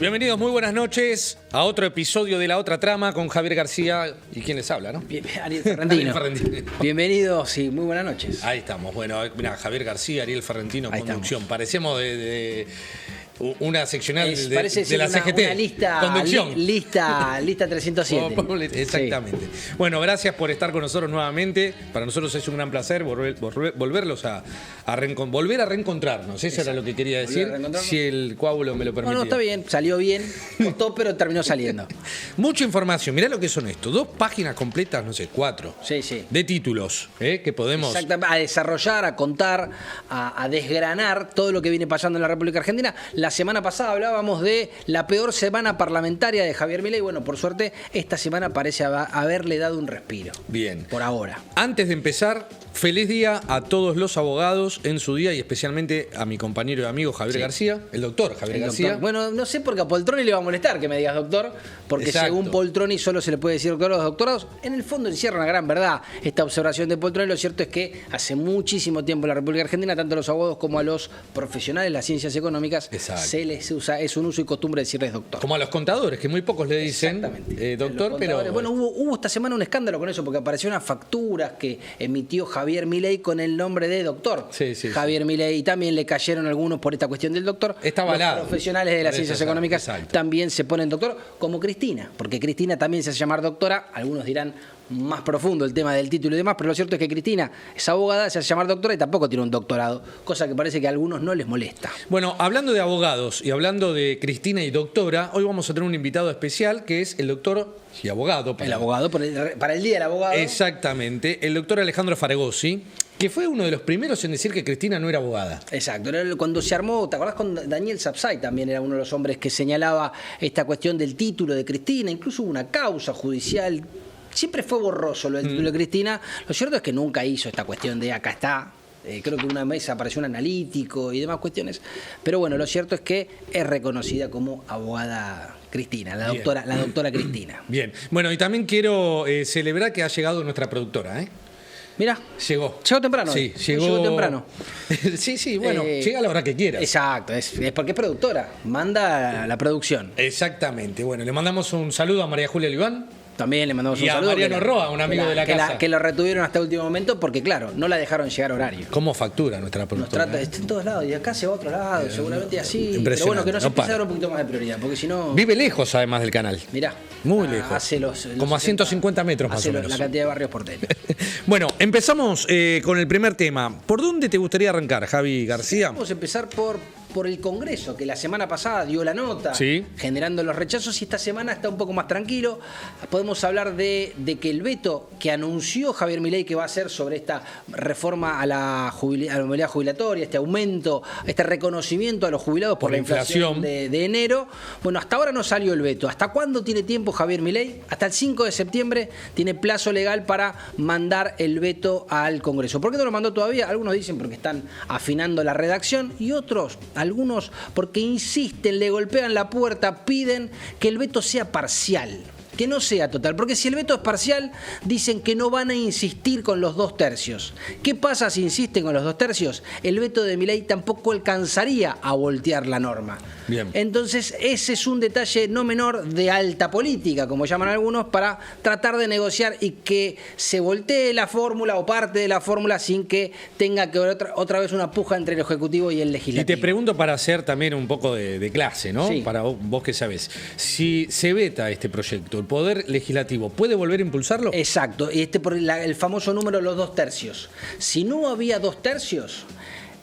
Bienvenidos, muy buenas noches a otro episodio de La Otra Trama con Javier García y quien les habla, ¿no? Ariel Ferrentino. Bienvenidos y muy buenas noches. Ahí estamos. Bueno, mira, Javier García, Ariel Ferrentino, Ahí conducción. estamos. Parecemos de una seccional Parece de la CGT. Una lista, conducción. Lista 307. Exactamente. Sí. Bueno, gracias por estar con nosotros nuevamente. Para nosotros es un gran placer volverlos a volver a reencontrarnos. Eso era lo que quería decir, si el coágulo me lo permitía. No, está bien, salió bien, costó, pero terminó saliendo. Mucha información. Mirá lo que son estos. 2 páginas completas, no sé, 4. Sí. De títulos, que podemos... Exactamente, a desarrollar, a contar, a desgranar todo lo que viene pasando en la República Argentina. La semana pasada hablábamos de la peor semana parlamentaria de Javier Milei. Bueno, por suerte, esta semana parece haberle dado un respiro. Bien. Por ahora. Antes de empezar, feliz día a todos los abogados en su día y especialmente a mi compañero y amigo Javier García, el doctor Javier García. Doctor. Bueno, no sé, porque a Poltroni le va a molestar que me digas doctor, porque Exacto. Según Poltroni solo se le puede decir doctor a los doctorados. En el fondo encierra una gran verdad esta observación de Poltroni. Lo cierto es que hace muchísimo tiempo en la República Argentina, tanto a los abogados como a los profesionales de las ciencias económicas, se les usa, es un uso y costumbre decirles doctor. Como a los contadores, que muy pocos le dicen doctor, pero... Bueno, hubo esta semana un escándalo con eso, porque aparecieron unas facturas que emitió Javier Milei con el nombre de doctor. Javier Milei, y también le cayeron algunos por esta cuestión del doctor. Está avalado. Los profesionales de las ciencias económicas también se ponen doctor, como Cristina, porque Cristina también se hace llamar doctora. Algunos dirán más profundo el tema del título y demás, pero lo cierto es que Cristina es abogada, se hace llamar doctora y tampoco tiene un doctorado, cosa que parece que a algunos no les molesta. Bueno, hablando de abogados y hablando de Cristina y doctora, hoy vamos a tener un invitado especial que es el doctor y abogado. El abogado, para el Día del Abogado. Exactamente, el doctor Alejandro Faragosi, que fue uno de los primeros en decir que Cristina no era abogada. Exacto, cuando se armó, ¿te acordás con Daniel Sapsay? También era uno de los hombres que señalaba esta cuestión del título de Cristina, incluso hubo una causa judicial. Siempre fue borroso lo del título de Cristina. Lo cierto es que nunca hizo esta cuestión de acá está. Creo que una vez apareció un analítico y demás cuestiones. Pero bueno, lo cierto es que es reconocida como abogada Cristina, la doctora Cristina. Bien. Bueno, y también quiero celebrar que ha llegado nuestra productora, Mirá. Llegó temprano. Sí, llegó temprano. sí, bueno, llega a la hora que quiera. Exacto, es porque es productora. Manda la producción. Exactamente. Bueno, le mandamos un saludo a María Julia Oliván. También le mandamos un saludo. Y a Mariano Roa, un amigo de la casa. Que lo retuvieron hasta el último momento porque, claro, no la dejaron llegar a horario. ¿Cómo factura nuestra productora? Está en todos lados y acá se va a otro lado, seguramente así. Pero bueno, que no se empiece a dar un poquito más de prioridad, porque si no... Vive lejos, además del canal. Mirá. Muy lejos. Como a 150 metros más o menos. La cantidad de barrios porteños. Bueno, empezamos con el primer tema. ¿Por dónde te gustaría arrancar, Javi García? Vamos a empezar por el Congreso, que la semana pasada dio la nota, generando los rechazos, y esta semana está un poco más tranquilo. Podemos hablar de que el veto que anunció Javier Milei que va a hacer sobre esta reforma a la movilidad jubilatoria, este aumento, este reconocimiento a los jubilados por la inflación de enero, bueno, hasta ahora no salió el veto. ¿Hasta cuándo tiene tiempo Javier Milei? Hasta el 5 de septiembre tiene plazo legal para mandar el veto al Congreso. ¿Por qué no lo mandó todavía? Algunos dicen porque están afinando la redacción y algunos porque insisten, le golpean la puerta, piden que el veto sea parcial, que no sea total, porque si el veto es parcial, dicen que no van a insistir con los 2/3. ¿Qué pasa si insisten con los 2/3? El veto de Milei tampoco alcanzaría a voltear la norma. Bien. Entonces, ese es un detalle no menor de alta política, como llaman algunos, para tratar de negociar y que se voltee la fórmula o parte de la fórmula sin que tenga que haber otra vez una puja entre el Ejecutivo y el Legislativo. Y te pregunto para hacer también un poco de clase, ¿no? Sí. Para vos que sabés. Si se veta este proyecto, ¿el Poder Legislativo puede volver a impulsarlo? Exacto, y por el famoso número de los 2/3. Si no había 2/3,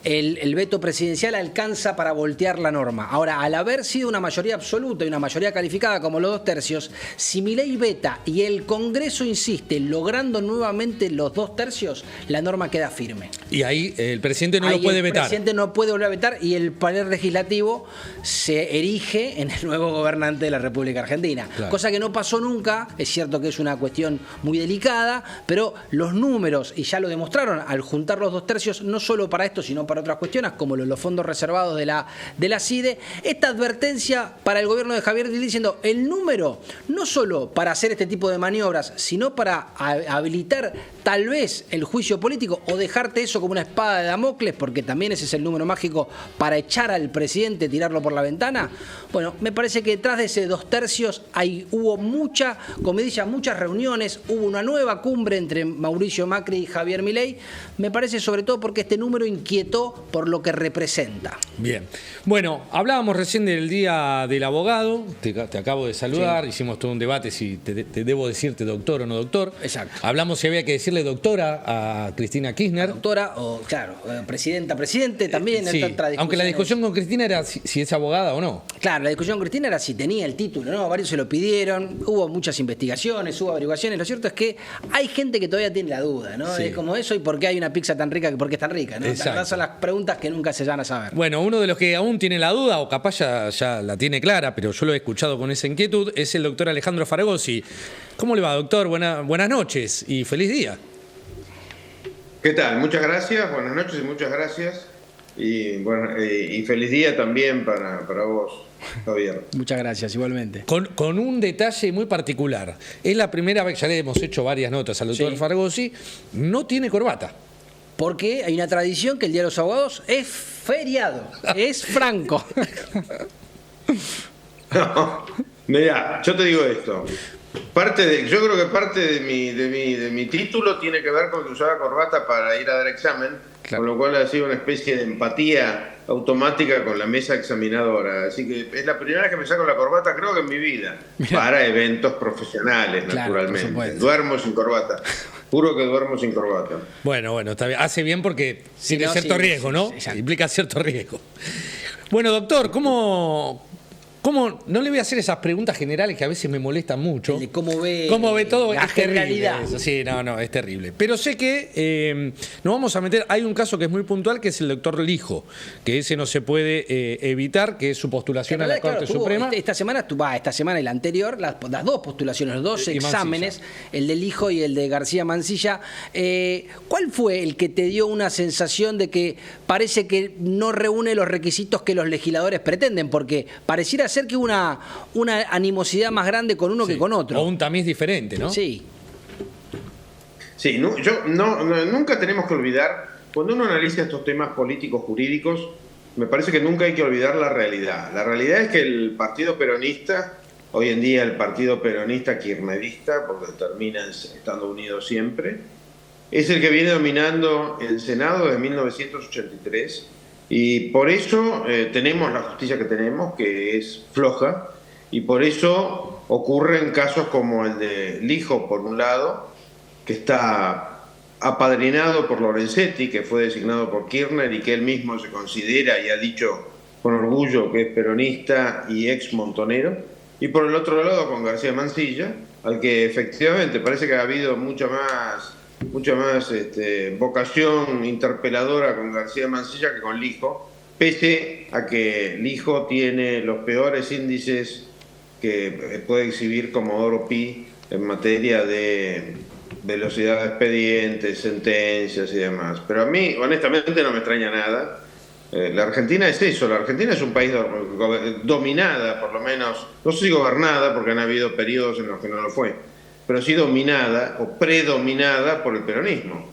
el veto presidencial alcanza para voltear la norma. Ahora, al haber sido una mayoría absoluta y una mayoría calificada como los 2/3, si Milei veta y el Congreso insiste logrando nuevamente los 2/3, la norma queda firme. Y ahí el presidente no lo puede vetar. El presidente no puede volver a vetar y el poder legislativo se erige en el nuevo gobernante de la República Argentina. Claro. Cosa que no pasó nunca. Es cierto que es una cuestión muy delicada, pero los números, y ya lo demostraron al juntar los 2/3, no solo para esto, sino para otras cuestiones, como los fondos reservados de la CIDE, esta advertencia para el gobierno de Javier Milei diciendo el número, no solo para hacer este tipo de maniobras, sino para habilitar tal vez el juicio político o dejarte eso como una espada de Damocles, porque también ese es el número mágico para echar al presidente, tirarlo por la ventana. Bueno, me parece que detrás de ese 2/3 hubo muchas reuniones, hubo una nueva cumbre entre Mauricio Macri y Javier Milei, me parece sobre todo porque este número inquietó por lo que representa. Bien. Bueno, hablábamos recién del Día del Abogado, te acabo de saludar, sí. Hicimos todo un debate si te debo decirte doctor o no doctor. Exacto. Hablamos si había que decirle doctora a Cristina Kirchner. Doctora o, claro, presidenta, presidente también. Sí, aunque la discusión con Cristina era si es abogada o no. Claro, la discusión con Cristina era si tenía el título, ¿no? Varios se lo pidieron, hubo muchas investigaciones, hubo averiguaciones. Lo cierto es que hay gente que todavía tiene la duda, ¿no? Sí. Es como eso y por qué hay una pizza tan rica, por qué es tan rica, ¿no? Esas son las preguntas que nunca se van a saber. Bueno, uno de los que aún tiene la duda, o capaz ya la tiene clara, pero yo lo he escuchado con esa inquietud, es el doctor Alejandro Faragosi. ¿Cómo le va, doctor? Buenas noches y feliz día. ¿Qué tal? Muchas gracias, buenas noches y muchas gracias. Y feliz día también para vos, Javier. Muchas gracias, igualmente. Con un detalle muy particular. Es la primera vez, ya le hemos hecho varias notas al doctor Faragosi, no tiene corbata. Porque hay una tradición que el Día de los Abogados es feriado, es franco. No, mira, yo te digo esto. Yo creo que parte de mi título tiene que ver con que usaba corbata para ir a dar examen, claro. Con lo cual ha sido una especie de empatía automática con la mesa examinadora. Así que es la primera vez que me saco la corbata, creo que en mi vida, para eventos profesionales, claro, naturalmente. Duermo sin corbata. Juro que duermo sin corbata. Bueno, está bien. Hace bien porque tiene cierto riesgo, ¿no? Implica cierto riesgo. Bueno, doctor, ¿cómo no le voy a hacer esas preguntas generales que a veces me molestan mucho? ¿Cómo ve todo? La generalidad. Eso. Sí, no, es terrible. Pero sé que nos vamos a meter. Hay un caso que es muy puntual, que es el doctor Lijo, que ese no se puede evitar, que es su postulación a la Corte Suprema. Esta semana y la anterior, las dos postulaciones, los dos exámenes, el de Lijo y el de García Mansilla. ¿Cuál fue el que te dio una sensación de que parece que no reúne los requisitos que los legisladores pretenden? Porque pareciera ser que una animosidad más grande con uno que con otro. O un tamiz diferente, ¿no? Sí. Sí, nunca tenemos que olvidar, cuando uno analiza estos temas políticos, jurídicos, me parece que nunca hay que olvidar la realidad. La realidad es que el partido peronista, hoy en día el partido peronista kirchnerista, porque terminan estando unidos siempre, es el que viene dominando el Senado desde 1983. Y por eso tenemos la justicia que tenemos, que es floja, y por eso ocurren casos como el de Lijo, por un lado, que está apadrinado por Lorenzetti, que fue designado por Kirchner y que él mismo se considera y ha dicho con orgullo que es peronista y ex montonero, y por el otro lado con García Mansilla, al que efectivamente parece que ha habido mucha más vocación interpeladora con García Mansilla que con Lijo, pese a que Lijo tiene los peores índices que puede exhibir Comodoro Pi en materia de velocidad de expedientes, sentencias y demás. Pero a mí, honestamente, no me extraña nada. La Argentina es eso, la Argentina es un país dominada, por lo menos, no sé si gobernada, porque han habido periodos en los que no lo fue, pero sí dominada o predominada por el peronismo.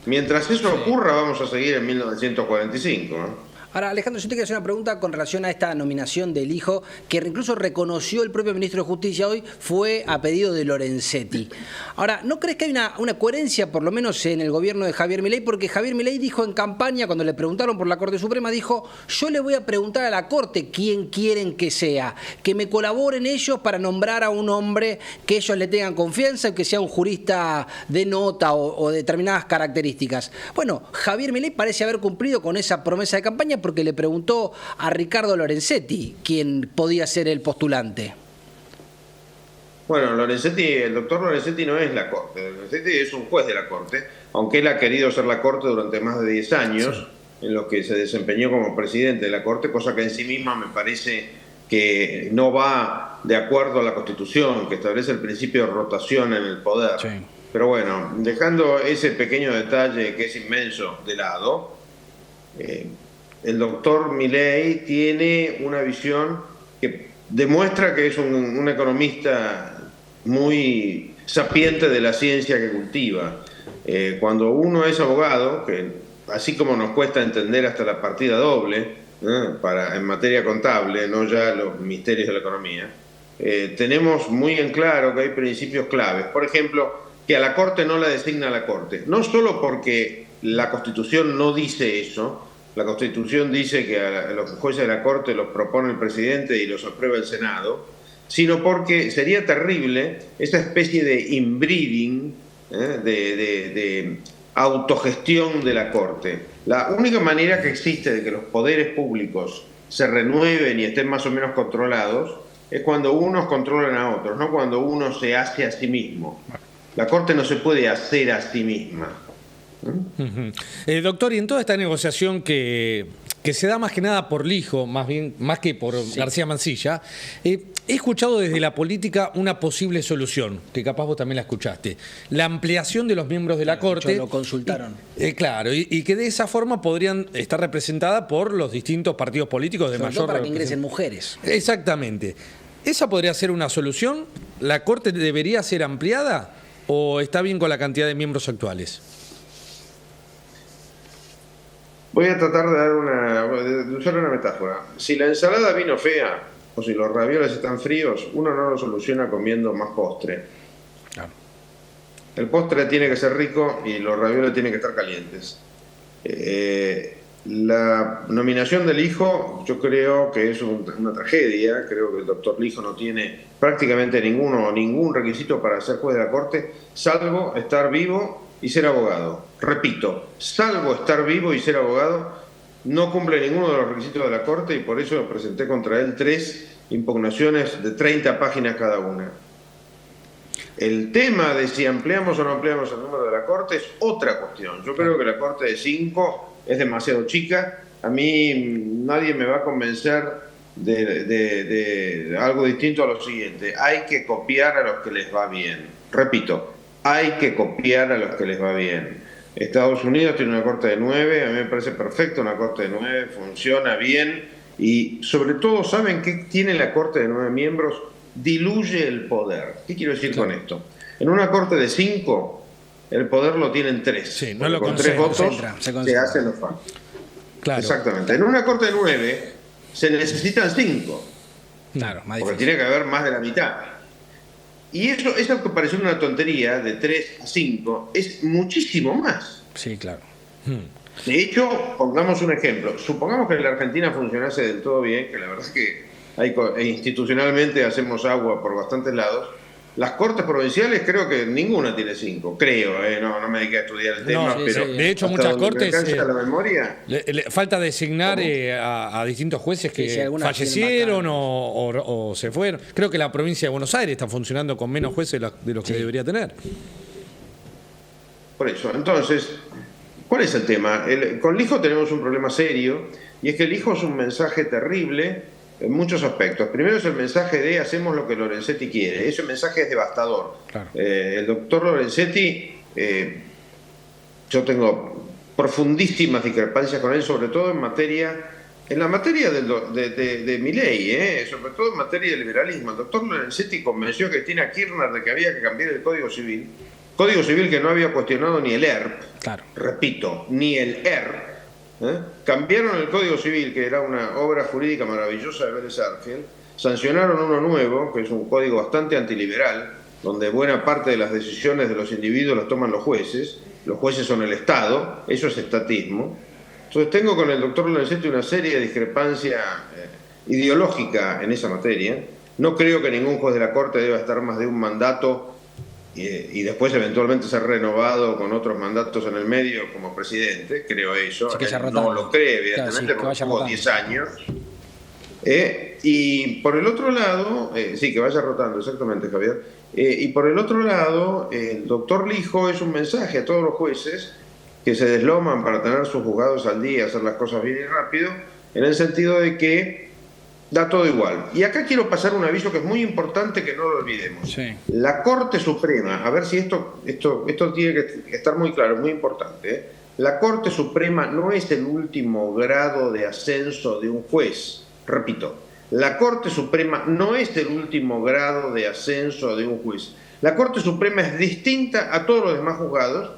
Mientras eso ocurra, vamos a seguir en 1945, ¿no? Ahora, Alejandro, yo te quiero hacer una pregunta con relación a esta nominación del Lijo, que incluso reconoció el propio ministro de Justicia hoy, fue a pedido de Lorenzetti. Ahora, ¿no crees que hay una coherencia, por lo menos en el gobierno de Javier Milei? Porque Javier Milei dijo en campaña, cuando le preguntaron por la Corte Suprema, dijo: yo le voy a preguntar a la Corte quién quieren que sea, que me colaboren ellos para nombrar a un hombre que ellos le tengan confianza, que sea un jurista de nota o determinadas características. Bueno, Javier Milei parece haber cumplido con esa promesa de campaña, porque le preguntó a Ricardo Lorenzetti quién podía ser el postulante. Bueno, el doctor Lorenzetti no es la Corte. Lorenzetti es un juez de la Corte, aunque él ha querido ser la Corte durante más de 10 años, en los que se desempeñó como presidente de la Corte, cosa que en sí misma me parece que no va de acuerdo a la Constitución, que establece el principio de rotación en el poder. Sí. Pero bueno, dejando ese pequeño detalle que es inmenso de lado, El doctor Milei tiene una visión que demuestra que es un economista muy sapiente de la ciencia que cultiva. Cuando uno es abogado, que así como nos cuesta entender hasta la partida doble en materia contable, no ya los misterios de la economía, tenemos muy en claro que hay principios claves. Por ejemplo, que a la Corte no la designa la Corte, no solo porque la Constitución no dice eso. La Constitución dice que a los jueces de la Corte los propone el presidente y los aprueba el Senado, sino porque sería terrible esa especie de inbreeding, de autogestión de la Corte. La única manera que existe de que los poderes públicos se renueven y estén más o menos controlados es cuando unos controlan a otros, no cuando uno se hace a sí mismo. La Corte no se puede hacer a sí misma. Doctor, y en toda esta negociación que se da más que nada por Lijo, más que por García Mansilla, he escuchado desde la política una posible solución, que capaz vos también la escuchaste: la ampliación de los miembros de la Corte. Lo consultaron. Claro, y que de esa forma podrían estar representadas por los distintos partidos políticos de sobre mayor... para que ingresen mujeres. Exactamente. ¿Esa podría ser una solución? ¿La Corte debería ser ampliada o está bien con la cantidad de miembros actuales? Voy a tratar de usar una metáfora. Si la ensalada vino fea o si los ravioles están fríos, uno no lo soluciona comiendo más postre. Claro. El postre tiene que ser rico y los ravioles tienen que estar calientes. La nominación del Lijo yo creo que es una tragedia. Creo que el doctor Lijo no tiene prácticamente ningún requisito para ser juez de la Corte, salvo estar vivo y ser abogado. Repito, salvo estar vivo y ser abogado, no cumple ninguno de los requisitos de la Corte y por eso presenté contra él 3 impugnaciones de 30 páginas cada una. El tema de si ampliamos o no ampliamos el número de la Corte es otra cuestión. Yo creo que la Corte de 5 es demasiado chica. A mí nadie me va a convencer de algo distinto a lo siguiente: hay que copiar a los que les va bien. Repito, hay que copiar a los que les va bien. Estados Unidos tiene una Corte de 9, a mí me parece perfecto una Corte de 9, funciona bien y sobre todo, ¿saben qué tiene la Corte de 9 miembros? Diluye el poder. ¿Qué quiero decir con esto? En una Corte de 5, el poder lo tienen 3. Sí, no lo con 3 votos se hacen los factos. Claro. Exactamente. En una Corte de 9 se necesitan 5. Claro, más porque tiene que haber más de la mitad. Y eso que pareció una tontería, de 3 a 5, es muchísimo más. Sí, claro. De hecho, pongamos un ejemplo. Supongamos que en la Argentina funcionase del todo bien, que la verdad es que institucionalmente hacemos agua por bastantes lados. Las Cortes provinciales creo que ninguna tiene 5, creo, no me dediqué a estudiar el tema, pero sí. De hecho muchas Cortes la memoria, le falta designar a distintos jueces que fallecieron o se fueron. Creo que la provincia de Buenos Aires está funcionando con menos jueces de los que debería tener. Por eso, entonces, ¿cuál es el tema? Con Lijo tenemos un problema serio, y es que Lijo es un mensaje terrible en muchos aspectos. Primero es el mensaje de hacemos lo que Lorenzetti quiere. Ese mensaje es devastador. Claro. El doctor Lorenzetti, yo tengo profundísimas discrepancias con él, sobre todo en la materia de Milei, sobre todo en materia de liberalismo. El doctor Lorenzetti convenció a Cristina Kirchner de que había que cambiar el Código Civil que no había cuestionado ni el ERP. Claro. Repito, ni el ERP. Cambiaron el Código Civil, que era una obra jurídica maravillosa de Vélez Sarsfield, sancionaron uno nuevo, que es un código bastante antiliberal, donde buena parte de las decisiones de los individuos las toman los jueces son el Estado, eso es estatismo. Entonces tengo con el doctor Lorenzetti una seria discrepancia ideológica en esa materia. No creo que ningún juez de la Corte deba estar más de un mandato y después eventualmente ser renovado con otros mandatos en el medio como presidente, creo eso. Sí, no lo cree, evidentemente, claro, porque tuvo 10 años. Y por el otro lado, sí, que vaya rotando, exactamente, Javier. Y por el otro lado, el doctor Lijo es un mensaje a todos los jueces que se desloman para tener sus juzgados al día, hacer las cosas bien y rápido, en el sentido de que da todo igual. Y acá quiero pasar un aviso que es muy importante, que no lo olvidemos. Sí. La Corte Suprema, a ver si esto tiene que estar muy claro, es muy importante. La Corte Suprema no es el último grado de ascenso de un juez. Repito, la Corte Suprema no es el último grado de ascenso de un juez. La Corte Suprema es distinta a todos los demás juzgados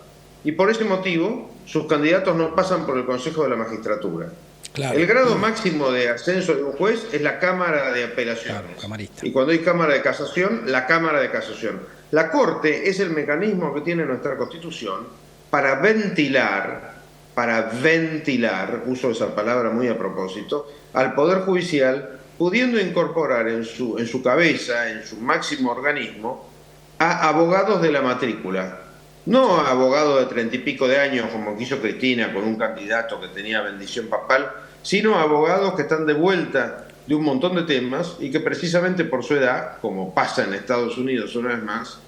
y por ese motivo sus candidatos no pasan por el Consejo de la Magistratura. Claro. El grado máximo de ascenso de un juez es la Cámara de Apelaciones. Claro, y cuando hay Cámara de Casación, la Cámara de Casación. La Corte es el mecanismo que tiene nuestra Constitución para ventilar, uso esa palabra muy a propósito, al Poder Judicial, pudiendo incorporar en su cabeza, en su máximo organismo, a abogados de la matrícula. No a abogados de 30 y pico de años, como quiso Cristina con un candidato que tenía bendición papal, sino a abogados que están de vuelta de un montón de temas y que precisamente por su edad, como pasa en Estados Unidos una vez más,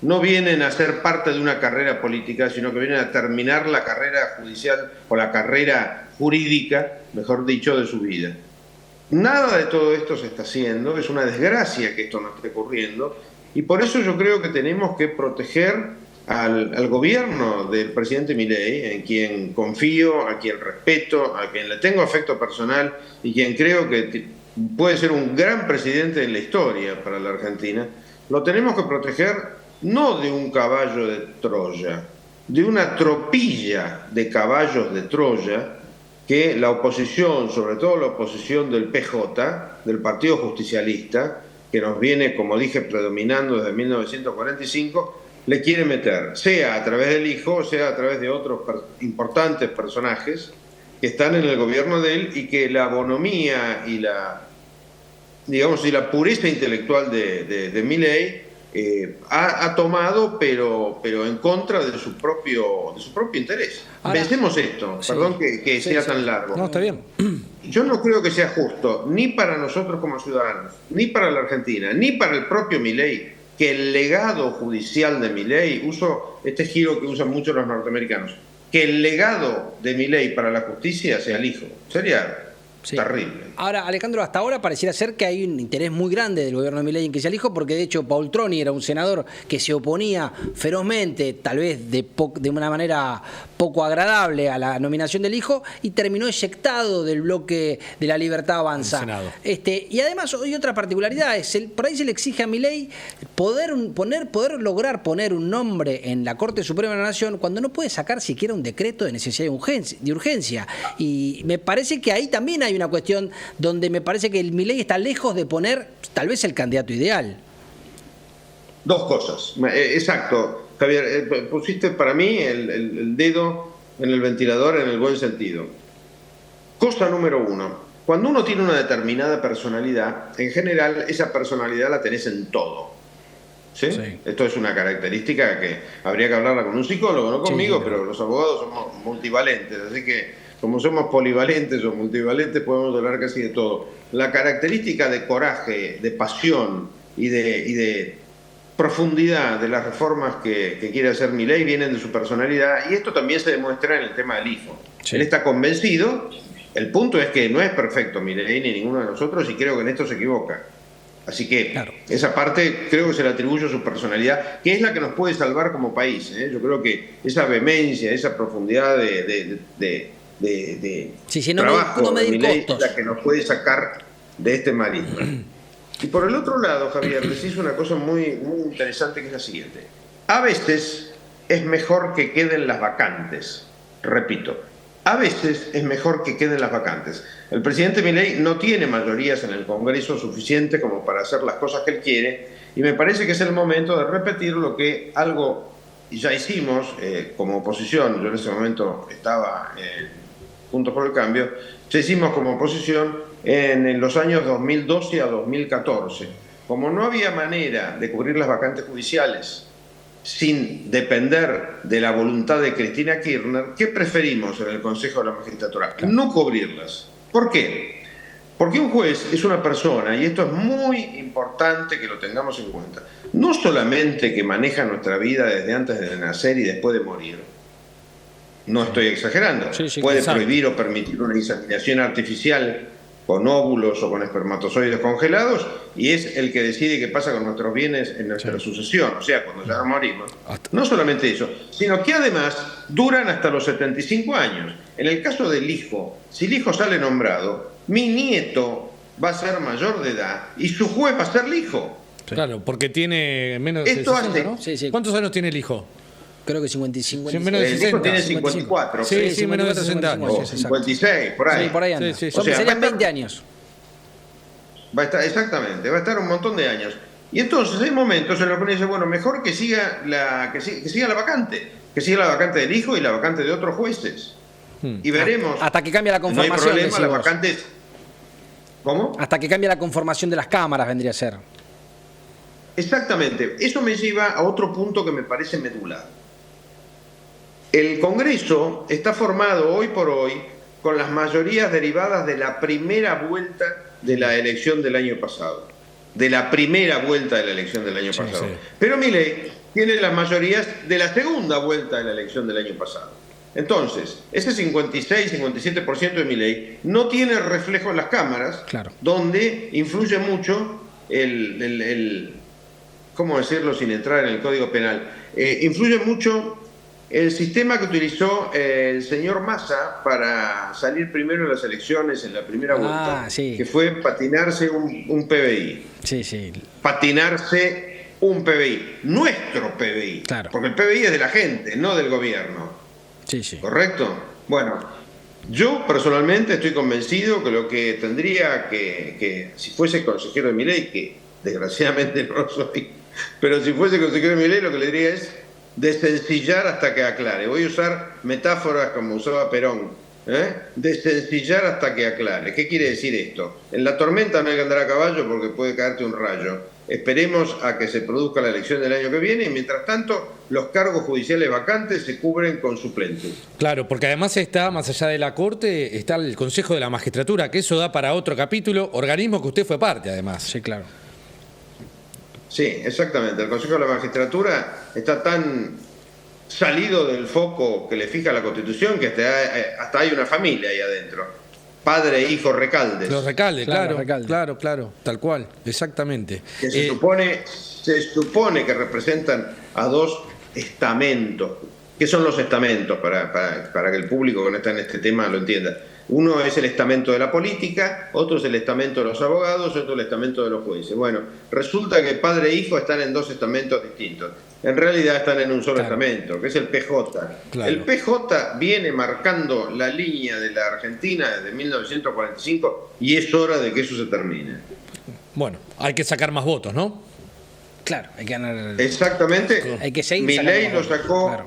no vienen a ser parte de una carrera política, sino que vienen a terminar la carrera judicial o la carrera jurídica, mejor dicho, de su vida. Nada de todo esto se está haciendo, es una desgracia que esto no esté ocurriendo, y por eso yo creo que tenemos que proteger al gobierno del presidente Milei, en quien confío, a quien respeto, a quien le tengo afecto personal y quien creo que puede ser un gran presidente en la historia para la Argentina. Lo tenemos que proteger no de un caballo de Troya, de una tropilla de caballos de Troya que la oposición, sobre todo la oposición del PJ, del Partido Justicialista, que nos viene, como dije, predominando desde 1945, le quiere meter, sea a través del hijo, sea a través de otros importantes personajes que están en el gobierno de él y que la bonomía y la pureza intelectual de Milei ha tomado, pero en contra de su propio interés. Ahora, pensemos esto, sí, perdón que sea tan largo. No, está bien. Yo no creo que sea justo, ni para nosotros como ciudadanos, ni para la Argentina, ni para el propio Milei, que el legado judicial de Milei, uso este giro que usan mucho los norteamericanos, que el legado de Milei para la justicia sea el hijo. Sería terrible. Ahora, Alejandro, hasta ahora pareciera ser que hay un interés muy grande del gobierno de Milei en que sea el hijo, porque de hecho Paul Troni era un senador que se oponía ferozmente, tal vez de una manera poco agradable, a la nominación del hijo, y terminó eyectado del bloque de la Libertad Avanza. Y además hay otra particularidad, por ahí se le exige a Milei poder lograr poner un nombre en la Corte Suprema de la Nación cuando no puede sacar siquiera un decreto de necesidad de urgencia. Y me parece que ahí también hay una cuestión donde me parece que el Milei está lejos de poner tal vez el candidato ideal. Dos cosas. Exacto, Javier, pusiste para mí el dedo en el ventilador en el buen sentido. Cosa número uno, cuando uno tiene una determinada personalidad, en general esa personalidad la tenés en todo. ¿Sí? Sí. Esto es una característica que habría que hablarla con un psicólogo, no conmigo, pero los abogados somos multivalentes, así que como somos polivalentes o multivalentes, podemos hablar casi de todo. La característica de coraje, de pasión y de profundidad de las reformas que quiere hacer Milei vienen de su personalidad, y esto también se demuestra en el tema del hijo. Sí. Él está convencido, el punto es que no es perfecto Milei ni ninguno de nosotros, y creo que en esto se equivoca. Así que claro, esa parte creo que se le atribuye a su personalidad, que es la que nos puede salvar como país. Yo creo que esa vehemencia, esa profundidad trabajo de Milei es la que nos puede sacar de este marisma. Y por el otro lado, Javier, decís una cosa muy, muy interesante, que es la siguiente. A veces es mejor que queden las vacantes. Repito, a veces es mejor que queden las vacantes. El presidente Milei no tiene mayorías en el Congreso suficiente como para hacer las cosas que él quiere, y me parece que es el momento de repetir lo que algo ya hicimos como oposición. Yo en ese momento estaba Juntos por el Cambio, ya hicimos como oposición en los años 2012 a 2014. Como no había manera de cubrir las vacantes judiciales sin depender de la voluntad de Cristina Kirchner, ¿qué preferimos en el Consejo de la Magistratura? No cubrirlas. ¿Por qué? Porque un juez es una persona, y esto es muy importante que lo tengamos en cuenta, no solamente que maneja nuestra vida desde antes de nacer y después de morir. No estoy exagerando. Puede prohibir o permitir una inseminación artificial con óvulos o con espermatozoides congelados, y es el que decide qué pasa con nuestros bienes en nuestra sucesión, o sea, cuando ya morimos. No solamente eso, sino que además duran hasta los 75 años. En el caso del hijo, si el hijo sale nombrado, mi nieto va a ser mayor de edad y su juez va a ser el hijo. Claro, porque tiene menos de 60, ¿no? Sí. ¿Cuántos años tiene el hijo? Creo que 55. Sí, menos de 60. El hijo tiene 54. Sí, menos de 60 años. O 56, por ahí. Sí, por ahí anda. Sí. O sea, serían 20 años. Va a estar, exactamente, va a estar un montón de años. Y entonces hay momentos en los que uno dice, bueno, mejor que siga la vacante, que siga la vacante del hijo y la vacante de otros jueces. Y veremos. Hasta que cambie la conformación. No hay problema, las vacantes. ¿Cómo? Hasta que cambie la conformación de las cámaras, vendría a ser. Exactamente. Eso me lleva a otro punto que me parece medular. El Congreso está formado hoy por hoy con las mayorías derivadas de la primera vuelta de la elección del año pasado. De la primera vuelta de la elección del año pasado. Sí. Pero Milei tiene las mayorías de la segunda vuelta de la elección del año pasado. Entonces, ese 56-57% de Milei no tiene reflejo en las cámaras, claro, donde influye mucho ¿cómo decirlo sin entrar en el Código Penal? Influye mucho el sistema que utilizó el señor Massa para salir primero en las elecciones en la primera vuelta, sí, que fue patinarse un PBI. Sí. Patinarse un PBI, nuestro PBI, claro, porque el PBI es de la gente, no del gobierno. Sí. ¿Correcto? Bueno, yo personalmente estoy convencido que lo que tendría que si fuese consejero de Milei, que desgraciadamente no lo soy, pero si fuese consejero de Milei, lo que le diría es desencillar hasta que aclare. Voy a usar metáforas como usaba Perón, desencillar hasta que aclare. ¿Qué quiere decir esto? En la tormenta no hay que andar a caballo porque puede caerte un rayo. Esperemos a que se produzca la elección del año que viene y mientras tanto los cargos judiciales vacantes se cubren con suplentes. Claro, porque además está, más allá de la Corte, está el Consejo de la Magistratura, que eso da para otro capítulo, organismo que usted fue parte además. Sí, claro. Sí, exactamente. El Consejo de la Magistratura está tan salido del foco que le fija la Constitución que hasta hay una familia ahí adentro. Padre e hijo Recaldes. Los Recaldes, claro, Recalde. claro, tal cual, exactamente. Que se supone que representan a dos estamentos. ¿Qué son los estamentos? Para que el público que no está en este tema lo entienda. Uno es el estamento de la política, otro es el estamento de los abogados, otro el estamento de los jueces. Bueno, resulta que padre e hijo están en dos estamentos distintos. En realidad están en un solo estamento, que es el PJ. Claro. El PJ viene marcando la línea de la Argentina desde 1945 y es hora de que eso se termine. Bueno, hay que sacar más votos, ¿no? Claro, hay que ganar. Exactamente. Hay que seguir. Milei lo sacó. Claro.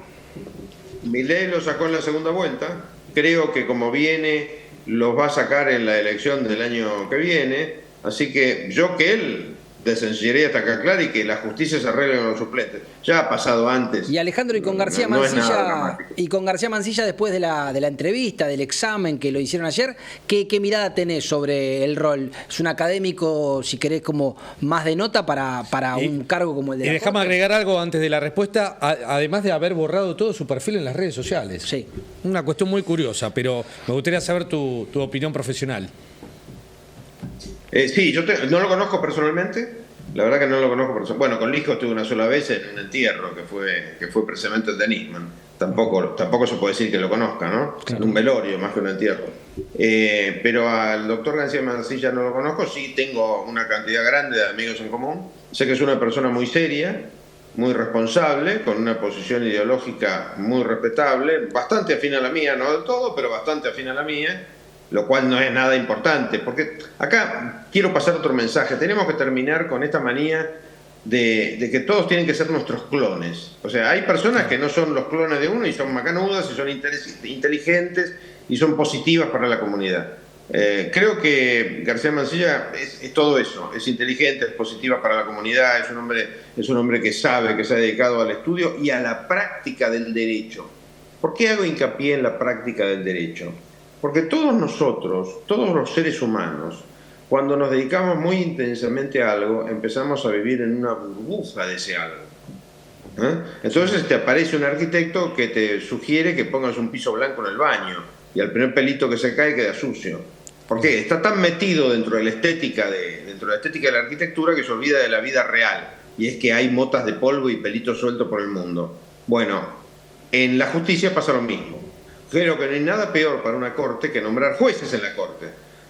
Milei lo sacó en la segunda vuelta. Creo que como viene, los va a sacar en la elección del año que viene. Así que él desencillaría hasta acá claro y que la justicia se arregle con los suplentes. Ya ha pasado antes. Y Alejandro, y con García Mansilla, después de la entrevista, del examen que lo hicieron ayer, ¿qué mirada tenés sobre el rol? ¿Es un académico, si querés, como más de nota para un cargo como el de la Corte? Déjame agregar algo antes de la respuesta, además de haber borrado todo su perfil en las redes sociales. Sí. Una cuestión muy curiosa, pero me gustaría saber tu opinión profesional. Sí, yo no lo conozco personalmente. La verdad que no lo conozco personalmente. Bueno, con Lijo estuve una sola vez en un entierro que fue precisamente el de Nisman. Tampoco se puede decir que lo conozca, ¿no? Claro. En un velorio más que un entierro. Pero al doctor García Mansilla no lo conozco. Sí tengo una cantidad grande de amigos en común. Sé que es una persona muy seria, muy responsable, con una posición ideológica muy respetable, bastante afín a la mía, no del todo, pero bastante afín a la mía. Lo cual no es nada importante, porque acá quiero pasar otro mensaje. Tenemos que terminar con esta manía de que todos tienen que ser nuestros clones. O sea, hay personas que no son los clones de uno y son macanudas y son inteligentes y son positivas para la comunidad. Creo que García Mansilla es todo eso, es inteligente, es positiva para la comunidad, es un hombre que sabe, que se ha dedicado al estudio y a la práctica del derecho. ¿Por qué hago hincapié en la práctica del derecho? Porque todos nosotros, todos los seres humanos, cuando nos dedicamos muy intensamente a algo, empezamos a vivir en una burbuja de ese algo. Entonces te aparece un arquitecto que te sugiere que pongas un piso blanco en el baño y al primer pelito que se cae queda sucio. ¿Por qué? Está tan metido dentro de la estética de la arquitectura que se olvida de la vida real. Y es que hay motas de polvo y pelitos sueltos por el mundo. Bueno, en la justicia pasa lo mismo. Creo que no hay nada peor para una corte que nombrar jueces en la corte.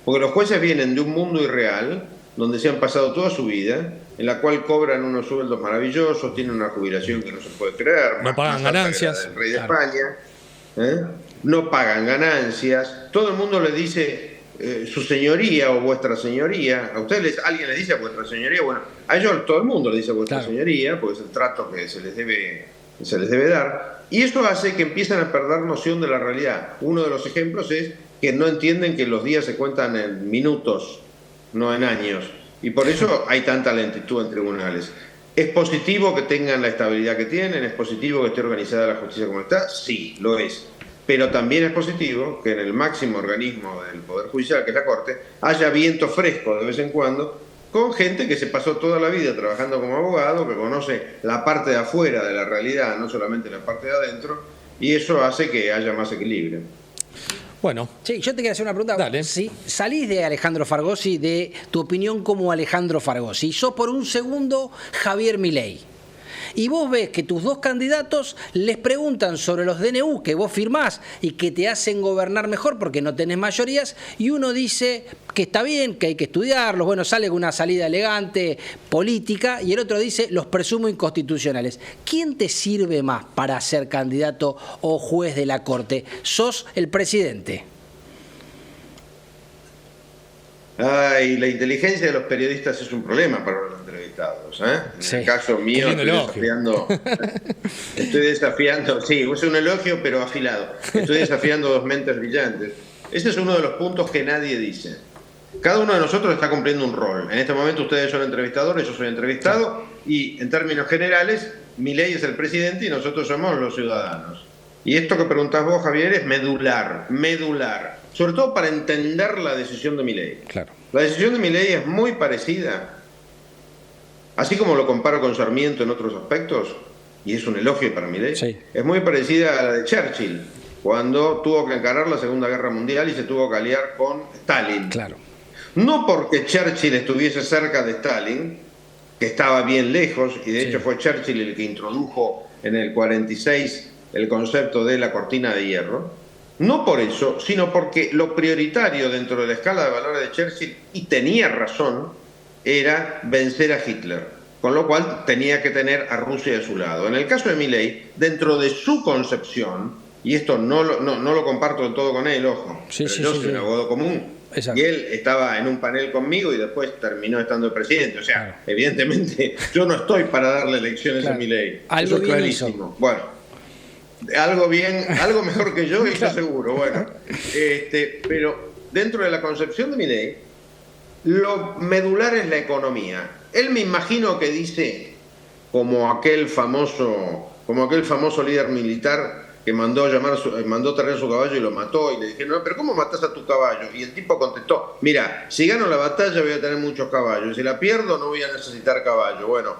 Porque los jueces vienen de un mundo irreal, donde se han pasado toda su vida, en la cual cobran unos sueldos maravillosos, tienen una jubilación que no se puede creer. No pagan ganancias. Del rey de España. No pagan ganancias. Todo el mundo le dice su señoría o vuestra señoría. A ustedes alguien les dice vuestra señoría. Bueno, a ellos todo el mundo le dice vuestra señoría, porque es el trato que se les debe dar. Y eso hace que empiecen a perder noción de la realidad. Uno de los ejemplos es que no entienden que los días se cuentan en minutos, no en años. Y por eso hay tanta lentitud en tribunales. ¿Es positivo que tengan la estabilidad que tienen? ¿Es positivo que esté organizada la justicia como está? Sí, lo es. Pero también es positivo que en el máximo organismo del Poder Judicial, que es la Corte, haya viento fresco de vez en cuando, con gente que se pasó toda la vida trabajando como abogado, que conoce la parte de afuera de la realidad, no solamente la parte de adentro, y eso hace que haya más equilibrio. Bueno. Sí, yo te quería hacer una pregunta. Dale. Si salís de Alejandro Fargosi, de tu opinión como Alejandro Fargosi, sos por un segundo Javier Milei, y vos ves que tus dos candidatos les preguntan sobre los DNU que vos firmás y que te hacen gobernar mejor porque no tenés mayorías, y uno dice que está bien, que hay que estudiarlos, bueno, sale con una salida elegante política, y el otro dice los presumo inconstitucionales. ¿Quién te sirve más para ser candidato o juez de la Corte? ¿Sos el presidente? Ay, la inteligencia de los periodistas es un problema para los entrevistados. En el caso mío estoy desafiando, sí, es un elogio pero afilado. Estoy desafiando dos mentes brillantes. Ese es uno de los puntos que nadie dice. Cada uno de nosotros está cumpliendo un rol. En este momento ustedes son entrevistadores, yo soy entrevistado, y en términos generales, Milei es el presidente y nosotros somos los ciudadanos. Y esto que preguntás vos, Javier, es medular. Sobre todo para entender la decisión de Milei. Claro. La decisión de Milei es muy parecida, así como lo comparo con Sarmiento en otros aspectos, y es un elogio para Milei, es muy parecida a la de Churchill, cuando tuvo que encarar la Segunda Guerra Mundial y se tuvo que aliar con Stalin. Claro. No porque Churchill estuviese cerca de Stalin, que estaba bien lejos, y de hecho fue Churchill el que introdujo en el 46 el concepto de la cortina de hierro. No por eso, sino porque lo prioritario dentro de la escala de valores de Churchill, y tenía razón, era vencer a Hitler. Con lo cual tenía que tener a Rusia de su lado. En el caso de Milei, dentro de su concepción, y esto no lo comparto del todo con él, ojo, pero yo soy un abogado común. Exacto. Y él estaba en un panel conmigo y después terminó estando el presidente. O sea, evidentemente yo no estoy para darle lecciones a Milei. Eso es clarísimo. Bueno. Algo mejor que yo, y eso seguro. Bueno, pero dentro de la concepción de Milei, lo medular es la economía. Él, me imagino que dice, como aquel famoso líder militar que mandó traer su caballo y lo mató, y le dijeron, no, pero ¿cómo matás a tu caballo? Y el tipo contestó, mira, si gano la batalla voy a tener muchos caballos, si la pierdo no voy a necesitar caballo. Bueno,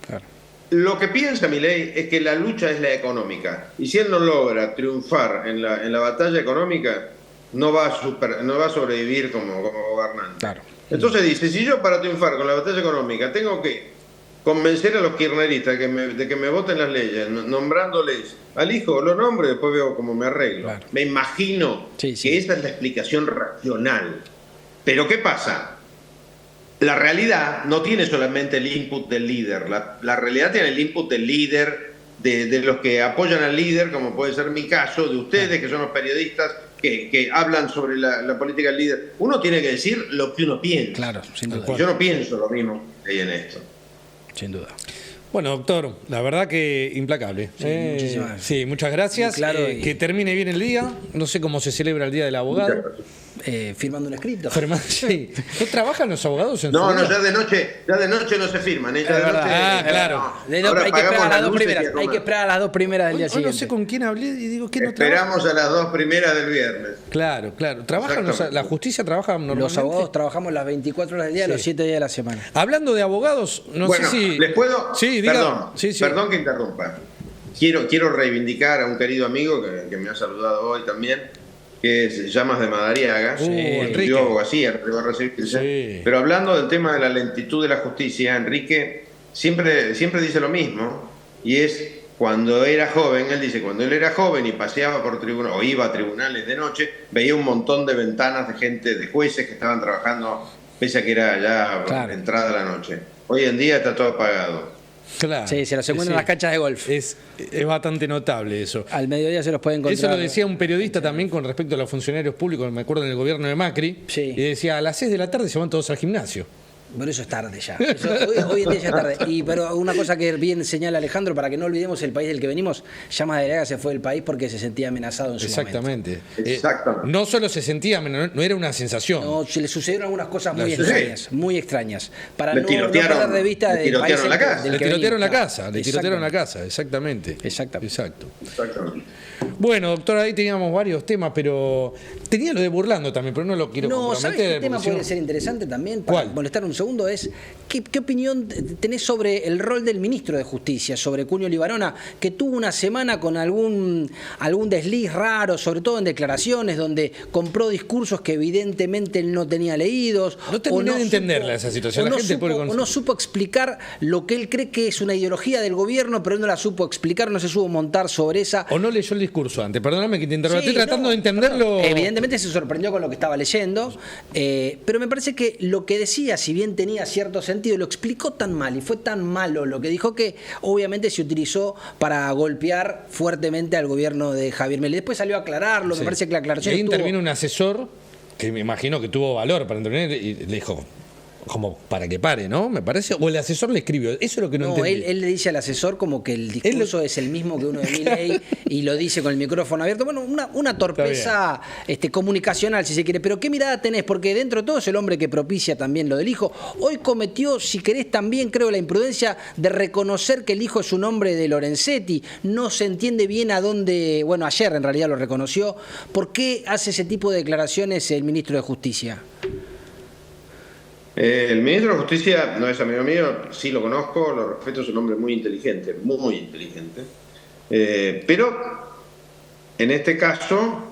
claro. Lo que piensa Milei es que la lucha es la económica, y si él no logra triunfar en la batalla económica, no va a sobrevivir como gobernante. Claro. Entonces dice, si yo para triunfar con la batalla económica tengo que convencer a los kirchneristas de que me voten las leyes, nombrándoles al hijo, lo nombro y después veo cómo me arreglo. Claro. Me imagino que esa es la explicación racional. Pero ¿qué pasa? La realidad no tiene solamente el input del líder, la realidad tiene el input del líder, de los que apoyan al líder, como puede ser mi caso, de ustedes que son los periodistas que hablan sobre la política del líder. Uno tiene que decir lo que uno piensa. Claro, sin duda. Yo no pienso lo mismo que hay en esto. Sin duda. Bueno, doctor, la verdad que implacable. Sí, muchas gracias. Claro, que termine bien el día. No sé cómo se celebra el Día del Abogado. Firmando un escrito. Sí. ¿No trabajan los abogados en No, ya de noche no se firman. Claro. Hay que esperar a las dos primeras. Hay que esperar a las dos primeras del día siguiente. No sé con quién hablé y digo que no esperamos a las dos primeras del viernes. Claro. ¿Trabajan la justicia trabaja normalmente? Los abogados trabajamos las 24 horas del día, los 7 días de la semana. Hablando de abogados, no sé si... ¿les puedo? Sí, diga. Perdón que interrumpa. Quiero reivindicar a un querido amigo que me ha saludado hoy también, que es Llamas de Madariaga, Enrique. Abogacía, va a recibirse. Pero hablando del tema de la lentitud de la justicia, Enrique siempre dice lo mismo, y es cuando era joven, él dice, cuando él era joven y paseaba por tribunales, o iba a tribunales de noche, veía un montón de ventanas de gente, de jueces que estaban trabajando, pese a que era ya entrada la noche. Hoy en día está todo apagado. Claro. Sí, se los encuentran en las canchas de golf. Es bastante notable eso. Al mediodía se los pueden encontrar. Eso lo decía un periodista también con respecto a los funcionarios públicos, me acuerdo en el gobierno de Macri, y decía, a las 6 de la tarde se van todos al gimnasio. Pero eso es tarde ya. Hoy en día ya es tarde. Pero una cosa que bien señala Alejandro, para que no olvidemos el país del que venimos, Llamas de Madariaga se fue del país porque se sentía amenazado en su Exactamente. Exactamente. No solo se sentía amenazado, no era una sensación. No, se le sucedieron algunas cosas muy extrañas, muy extrañas. Para no perder de vista del país la casa. Le tirotearon la casa, exactamente. Exacto. Bueno, doctor, ahí teníamos varios temas, pero tenía lo de Burlando también, pero no lo quiero comprometer. ¿Sabes qué tema puede ser interesante también? Para molestar un segundo, es ¿qué opinión tenés sobre el rol del ministro de Justicia, sobre Cuño Libarona, que tuvo una semana con algún desliz raro, sobre todo en declaraciones, donde compró discursos que evidentemente él no tenía leídos? No terminé de entenderla esa situación. O no supo explicar lo que él cree que es una ideología del gobierno, pero él no la supo explicar, no se supo montar sobre esa. O no leyó el discurso antes. Perdóname que te interrumpa. Estoy tratando de entenderlo. Evidentemente se sorprendió con lo que estaba leyendo, pero me parece que lo que decía, si bien tenía cierto sentido, lo explicó tan mal y fue tan malo lo que dijo que obviamente se utilizó para golpear fuertemente al gobierno de Javier Milei. Después salió a aclararlo, me parece que la aclaración ahí intervino un asesor que me imagino que tuvo valor para intervenir y le dijo, como para que pare, ¿no? Me parece. O el asesor le escribió. Eso es lo que no entendí. Él le dice al asesor como que el discurso es el mismo que uno de Milei y lo dice con el micrófono abierto. Bueno, una torpeza comunicacional, si se quiere. Pero ¿qué mirada tenés? Porque dentro de todo es el hombre que propicia también lo del hijo. Hoy cometió, si querés, también creo la imprudencia de reconocer que el hijo es un hombre de Lorenzetti. No se entiende bien a dónde. Bueno, ayer en realidad lo reconoció. ¿Por qué hace ese tipo de declaraciones el ministro de Justicia? El ministro de Justicia no es amigo mío, sí lo conozco, lo respeto, es un hombre muy inteligente, pero en este caso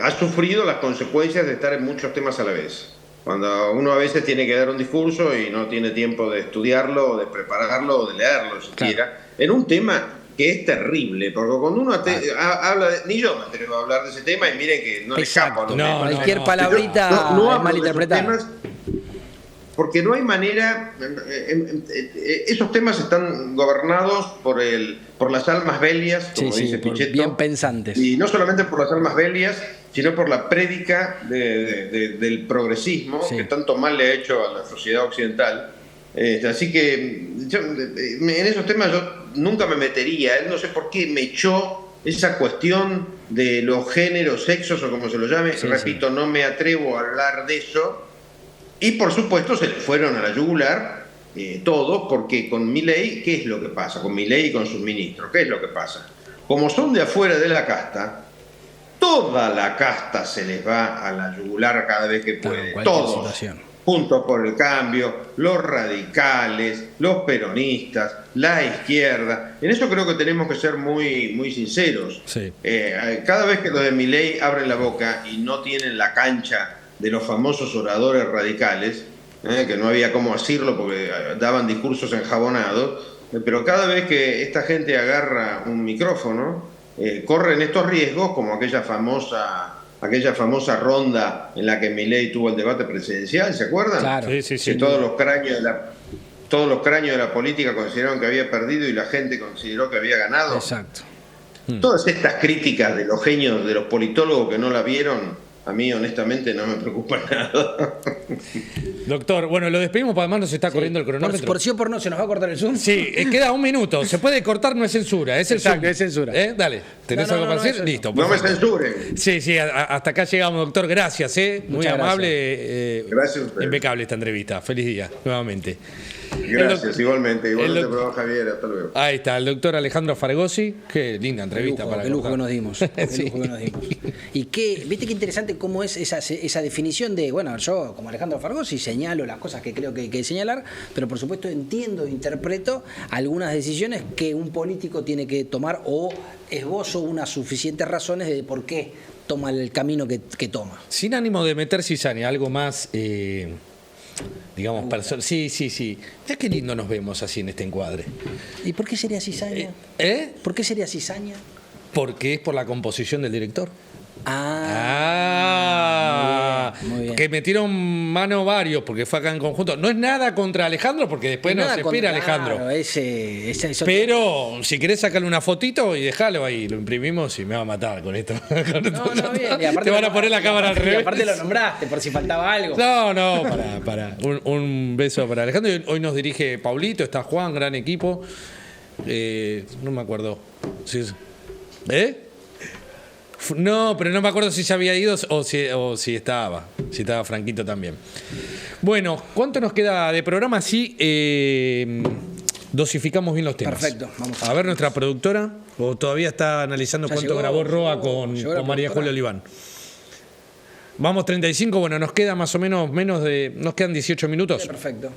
ha sufrido las consecuencias de estar en muchos temas a la vez. Cuando uno a veces tiene que dar un discurso y no tiene tiempo de estudiarlo, o de prepararlo, o de leerlo siquiera, en un tema que es terrible, porque cuando uno habla ni yo me atrevo a hablar de ese tema y miren que no le escapa. Cualquier palabrita es malinterpretada. Porque no hay manera, esos temas están gobernados por las almas belias, como dice Pichetto, bien pensantes. Y no solamente por las almas belias, sino por la prédica del progresismo, que tanto mal le ha hecho a la sociedad occidental. Así que en esos temas yo nunca me metería. No sé por qué me echó esa cuestión de los géneros, sexos o como se lo llame. Repito, no me atrevo a hablar de eso. Y por supuesto se le fueron a la yugular todos, porque con Milei, ¿qué es lo que pasa? Con Milei y con sus ministros, ¿qué es lo que pasa? Como son de afuera de la casta, toda la casta se les va a la yugular cada vez que puede. Todos. Juntos por el Cambio, los radicales, los peronistas, la izquierda. En eso creo que tenemos que ser muy sinceros. Cada vez que los de Milei abren la boca y no tienen la cancha de los famosos oradores radicales, que no había cómo decirlo porque daban discursos enjabonados, pero cada vez que esta gente agarra un micrófono, corren estos riesgos, como aquella famosa ronda en la que Milei tuvo el debate presidencial, ¿se acuerdan? Claro. Que todos los cráneos de la política consideraron que había perdido y la gente consideró que había ganado. Exacto. Todas estas críticas de los genios, de los politólogos que no la vieron, a mí, honestamente, no me preocupa nada. Doctor, bueno, lo despedimos, porque además nos está corriendo el cronómetro. Por sí o por no, ¿se nos va a cortar el Zoom? Sí, queda un minuto. Se puede cortar, no es censura. Es el Zoom. Es censura. Dale, ¿tenés algo para decir? Listo. No me censuren. Sí, hasta acá llegamos, doctor. Gracias, Muy amable. Gracias a ustedes. Impecable esta entrevista. Feliz día, nuevamente. Gracias, igualmente. Igualmente, perdón, Javier. Hasta luego. Ahí está, el doctor Alejandro Fargosi. Qué linda entrevista para el lujo que nos dimos. Y viste qué interesante cómo es esa definición de, bueno, yo como Alejandro Fargosi señalo las cosas que creo que hay que señalar, pero por supuesto entiendo e interpreto algunas decisiones que un político tiene que tomar o esbozo unas suficientes razones de por qué toma el camino que toma. Sin ánimo de meter cizaña, algo más, digamos, personal. Sí. Mirá qué lindo nos vemos así en este encuadre. ¿Y por qué sería cizaña? ¿Por qué sería cizaña? Porque es por la composición del director. Muy bien. Que metieron mano varios porque fue acá en conjunto. No es nada contra Alejandro porque después no se espera Alejandro. Claro, pero si querés sacarle una fotito y dejarlo ahí, lo imprimimos y me va a matar con esto. No, bien. Y aparte te van a poner la cámara al revés. Y aparte lo nombraste por si faltaba algo. No, para. Un beso para Alejandro. Hoy nos dirige Paulito, está Juan, gran equipo. No me acuerdo. No, pero no me acuerdo si se había ido o si estaba. Si estaba Franquito también. Bueno, ¿cuánto nos queda de programa? Sí, dosificamos bien los temas. Perfecto, vamos a ver nuestra productora. ¿O todavía está analizando cuánto grabó Roa con María Julia Oliván? Vamos 35, bueno, nos queda más o menos nos quedan 18 minutos. Sí, perfecto.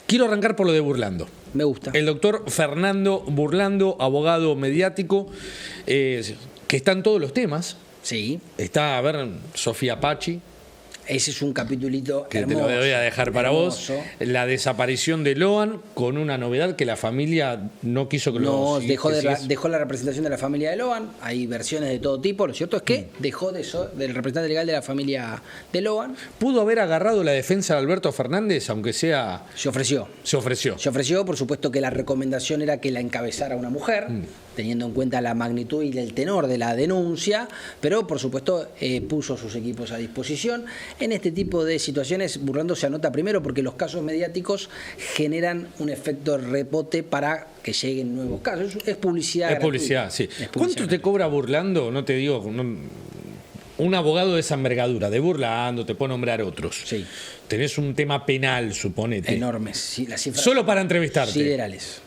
Quiero arrancar por lo de Burlando. Me gusta. El doctor Fernando Burlando, abogado mediático, que está en todos los temas. Sí. Está, Sofía Pachi. Ese es un capitulito que hermoso, te lo voy a dejar para vos. La desaparición de Loan, con una novedad que la familia no quiso que lo dejó la representación de la familia de Loan. Hay versiones de todo tipo. Lo cierto es que dejó del representante legal de la familia de Loan. ¿Pudo haber agarrado la defensa de Alberto Fernández, aunque sea...? Se ofreció. Por supuesto que la recomendación era que la encabezara una mujer, teniendo en cuenta la magnitud y el tenor de la denuncia, pero por supuesto puso sus equipos a disposición. En este tipo de situaciones, Burlando se anota primero porque los casos mediáticos generan un efecto rebote para que lleguen nuevos casos. Es publicidad. Es publicidad, sí. ¿Cuánto te cobra Burlando? No te digo... un abogado de esa envergadura, de Burlando, te puedo nombrar otros. Sí. Tenés un tema penal, suponete. Enormes. Sí, las cifras solo para entrevistarte. Siderales.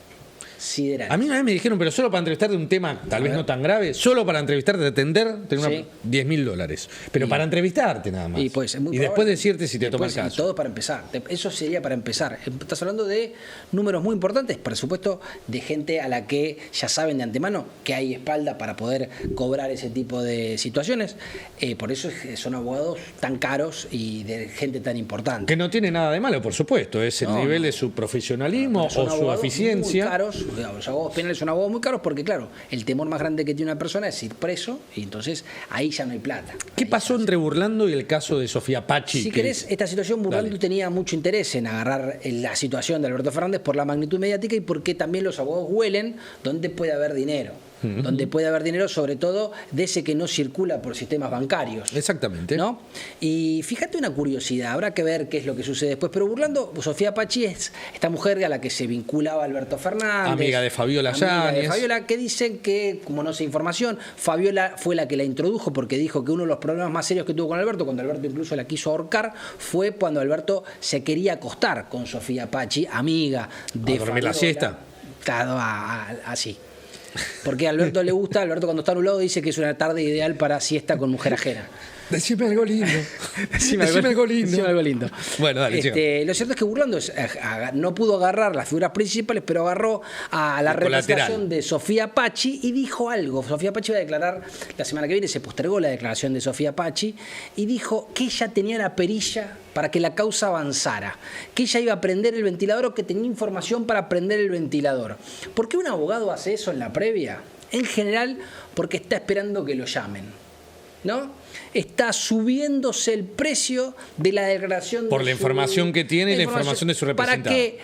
A mí una vez me dijeron, pero solo para entrevistarte un tema tal vez no tan grave, solo para entrevistarte, atender, tener $10.000. Pero para entrevistarte nada más. Y después decirte si te toma el caso. Y todo para empezar. Eso sería para empezar. Estás hablando de números muy importantes, por supuesto, de gente a la que ya saben de antemano que hay espalda para poder cobrar ese tipo de situaciones. Por eso son abogados tan caros y de gente tan importante. Que no tiene nada de malo, por supuesto. Es el nivel de su profesionalismo o su eficiencia. Muy caros. Los abogados penales son abogados muy caros porque, claro, el temor más grande que tiene una persona es ir preso y entonces ahí ya no hay plata. ¿Qué pasó entre Burlando y el caso de Sofía Pachi? Si querés, esta situación, Burlando tenía mucho interés en agarrar la situación de Alberto Fernández por la magnitud mediática y porque también los abogados huelen donde puede haber dinero. Donde puede haber dinero, sobre todo de ese que no circula por sistemas bancarios. Exactamente. ¿No? Y fíjate una curiosidad, habrá que ver qué es lo que sucede después. Pero Burlando, Sofía Pachi es esta mujer a la que se vinculaba Alberto Fernández. Amiga de Fabiola Yáñez. Que dicen que, como no sé información, Fabiola fue la que la introdujo porque dijo que uno de los problemas más serios que tuvo con Alberto, cuando Alberto incluso la quiso ahorcar, fue cuando Alberto se quería acostar con Sofía Pachi, amiga de Fabiola. ¿A dormir la siesta? Así. Porque a Alberto le gusta, Alberto cuando está anulado dice que es una tarde ideal para siesta con mujer ajena. Decime algo lindo. Decime algo lindo. Bueno, dale, lo cierto es que Burlando no pudo agarrar las figuras principales, pero agarró a la representación de Sofía Pachi y dijo algo. Sofía Pachi va a declarar la semana que viene, se postergó la declaración de Sofía Pachi y dijo que ella tenía la perilla para que la causa avanzara, que ella iba a prender el ventilador o que tenía información para prender el ventilador. ¿Por qué un abogado hace eso en la previa? En general, porque está esperando que lo llamen, ¿no? Está subiéndose el precio de la declaración por la información que tiene y la información de su representante.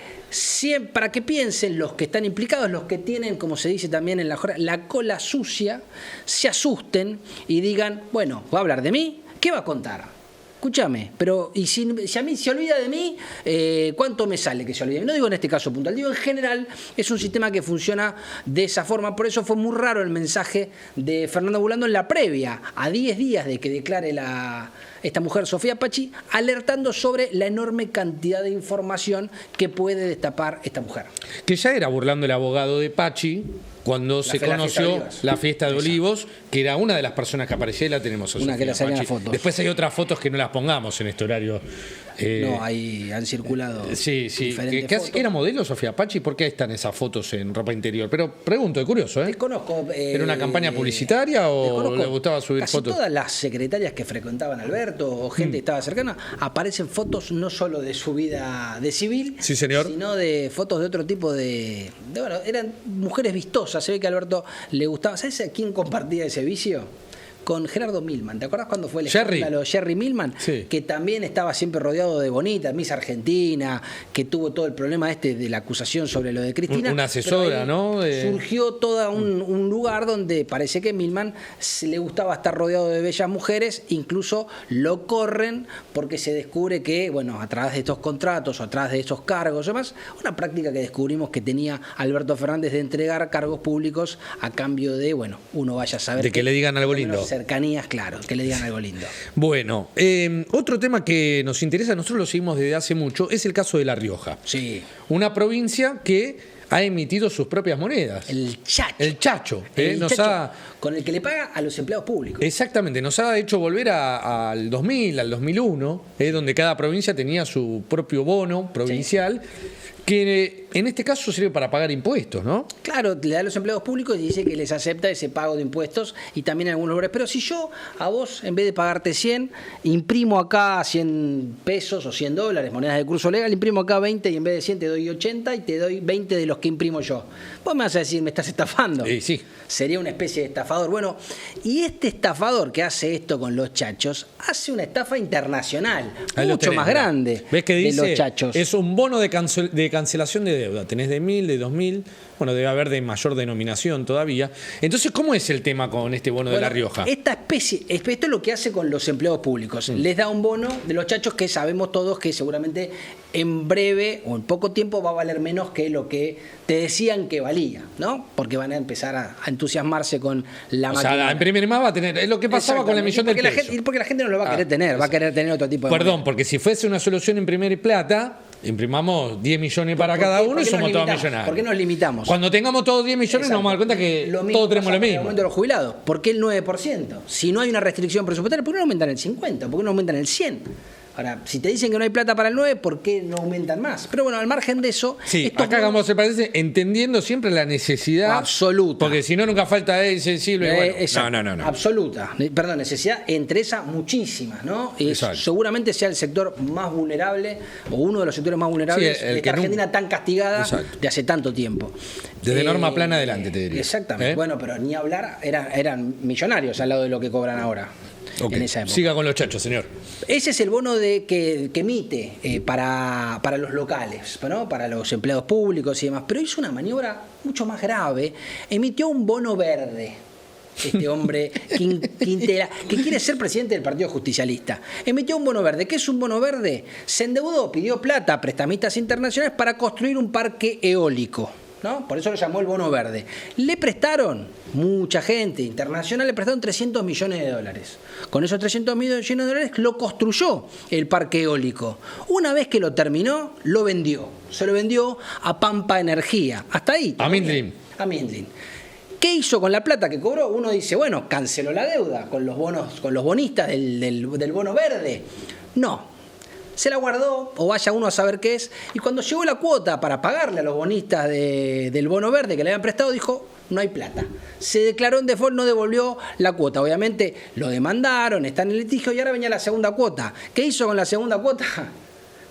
Para que piensen los que están implicados, los que tienen, como se dice también en la cola sucia, se asusten y digan, bueno, ¿va a hablar de mí? ¿Qué va a contar? Escúchame, pero y si a mí se olvida de mí, ¿cuánto me sale que se olvide? No digo en este caso puntual, digo en general, es un sistema que funciona de esa forma. Por eso fue muy raro el mensaje de Fernando Burlando en la previa, a 10 días de que declare esta mujer, Sofía Pachi, alertando sobre la enorme cantidad de información que puede destapar esta mujer. Que ya era Burlando el abogado de Pachi cuando se conoció la fiesta de Olivos, que era una de las personas que aparecía y la tenemos a una Sofía que le salían Pachi. fotos. Después hay otras fotos que no las pongamos en este horario No, ahí han circulado. Sí. Diferentes fotos. ¿Era modelo Sofía Pachi? ¿Por qué están esas fotos en ropa interior? Pero pregunto, es curioso, ¿eh? Desconozco. ¿Era una campaña publicitaria o le gustaba subir casi fotos? Todas las secretarias que frecuentaban a Alberto o gente que estaba cercana, aparecen fotos no solo de su vida de civil, sí, señor, sino de fotos de otro tipo bueno, eran mujeres vistosas. Se ve que a Alberto le gustaba. ¿Sabes a quién compartía ese vicio? Con Gerardo Milman. ¿Te acuerdas cuando fue el escándalo Jerry Milman? Sí. Que también estaba siempre rodeado de bonitas, Miss Argentina, que tuvo todo el problema de la acusación sobre lo de Cristina. Una asesora, ¿no? Surgió todo un lugar donde parece que Milman le gustaba estar rodeado de bellas mujeres, incluso lo corren porque se descubre que, bueno, a través de estos contratos o a través de estos cargos y demás, una práctica que descubrimos que tenía Alberto Fernández de entregar cargos públicos a cambio de, bueno, uno vaya a saber. De que le digan algo lindo. Cercanías, claro, que le digan algo lindo. Bueno, otro tema que nos interesa, nosotros lo seguimos desde hace mucho, es el caso de La Rioja. Sí. Una provincia que ha emitido sus propias monedas. El chacho. El chacho. Con el que le paga a los empleados públicos. Exactamente, nos ha hecho volver al 2000, al 2001, donde cada provincia tenía su propio bono provincial. Sí. Que en este caso sirve para pagar impuestos, ¿no? Claro, le da a los empleados públicos y dice que les acepta ese pago de impuestos y también en algunos lugares. Pero si yo a vos, en vez de pagarte 100, imprimo acá 100 pesos o 100 dólares, monedas de curso legal, imprimo acá 20 y en vez de 100 te doy 80 y te doy 20 de los que imprimo yo. Vos me vas a decir, me estás estafando. Sí. Sería una especie de estafador. Bueno, y este estafador que hace esto con los chachos, hace una estafa internacional, mucho más grande. ¿Ves que dice? De los chachos. Es un bono de cancelación de deuda. Tenés de 1.000, de 2.000, bueno, debe haber de mayor denominación todavía. Entonces, ¿cómo es el tema con este bono de La Rioja? Esto es lo que hace con los empleados públicos. Les da un bono de los chachos que sabemos todos que seguramente en breve o en poco tiempo va a valer menos que lo que te decían que valía, ¿no? Porque van a empezar a entusiasmarse con la máquina. O sea, en primer más va a tener, es lo que pasaba con la emisión del peso. Porque la gente no lo va a querer tener, va a querer tener otro tipo de Perdón, moneda. porque si fuese una solución imprimir plata, imprimamos 10 millones para cada uno y somos todos millonarios. ¿Por qué nos limitamos? Cuando tengamos todos 10 millones nos vamos a dar cuenta que todos tenemos lo mismo. El aumento de los jubilados. ¿Por qué el 9%? Si no hay una restricción presupuestaria, ¿por qué no aumentan el 50%? ¿Por qué no aumentan el 100%? Ahora, si te dicen que no hay plata para el 9, ¿por qué no aumentan más? Pero bueno, al margen de eso... Sí, acá hagamos se parece, entendiendo siempre la necesidad... Absoluta. Porque si no, nunca falta sensible. Bueno, no. Absoluta. Perdón, necesidad entre esas muchísimas, ¿no? Y seguramente sea el sector más vulnerable, o uno de los sectores más vulnerables de esta Argentina tan castigada de hace tanto tiempo. Desde Norma Plana adelante, te diría. Exactamente. Bueno, pero ni hablar, eran millonarios al lado de lo que cobran ahora. Okay. En esa época. Siga con los chachos, señor. Ese es el bono que emite para los locales, ¿no? Para los empleados públicos y demás. Pero hizo una maniobra mucho más grave. Emitió un bono verde. Este hombre Quintela, que quiere ser presidente del Partido Justicialista. Emitió un bono verde. ¿Qué es un bono verde? Se endeudó, pidió plata a prestamistas internacionales para construir un parque eólico, ¿no? Por eso lo llamó el bono verde. Le prestaron, mucha gente internacional, le prestaron 300 millones de dólares. Con esos 300 millones de dólares lo construyó el parque eólico. Una vez que lo terminó, lo vendió. Se lo vendió a Pampa Energía. Hasta ahí. A Mindlin. ¿Qué hizo con la plata que cobró? Uno dice, bueno, canceló la deuda con los bonos, con los bonistas del bono verde. No. Se la guardó, o vaya uno a saber qué es, y cuando llegó la cuota para pagarle a los bonistas del bono verde que le habían prestado, dijo, no hay plata. Se declaró en default, no devolvió la cuota. Obviamente lo demandaron, está en el litigio y ahora venía la segunda cuota. ¿Qué hizo con la segunda cuota?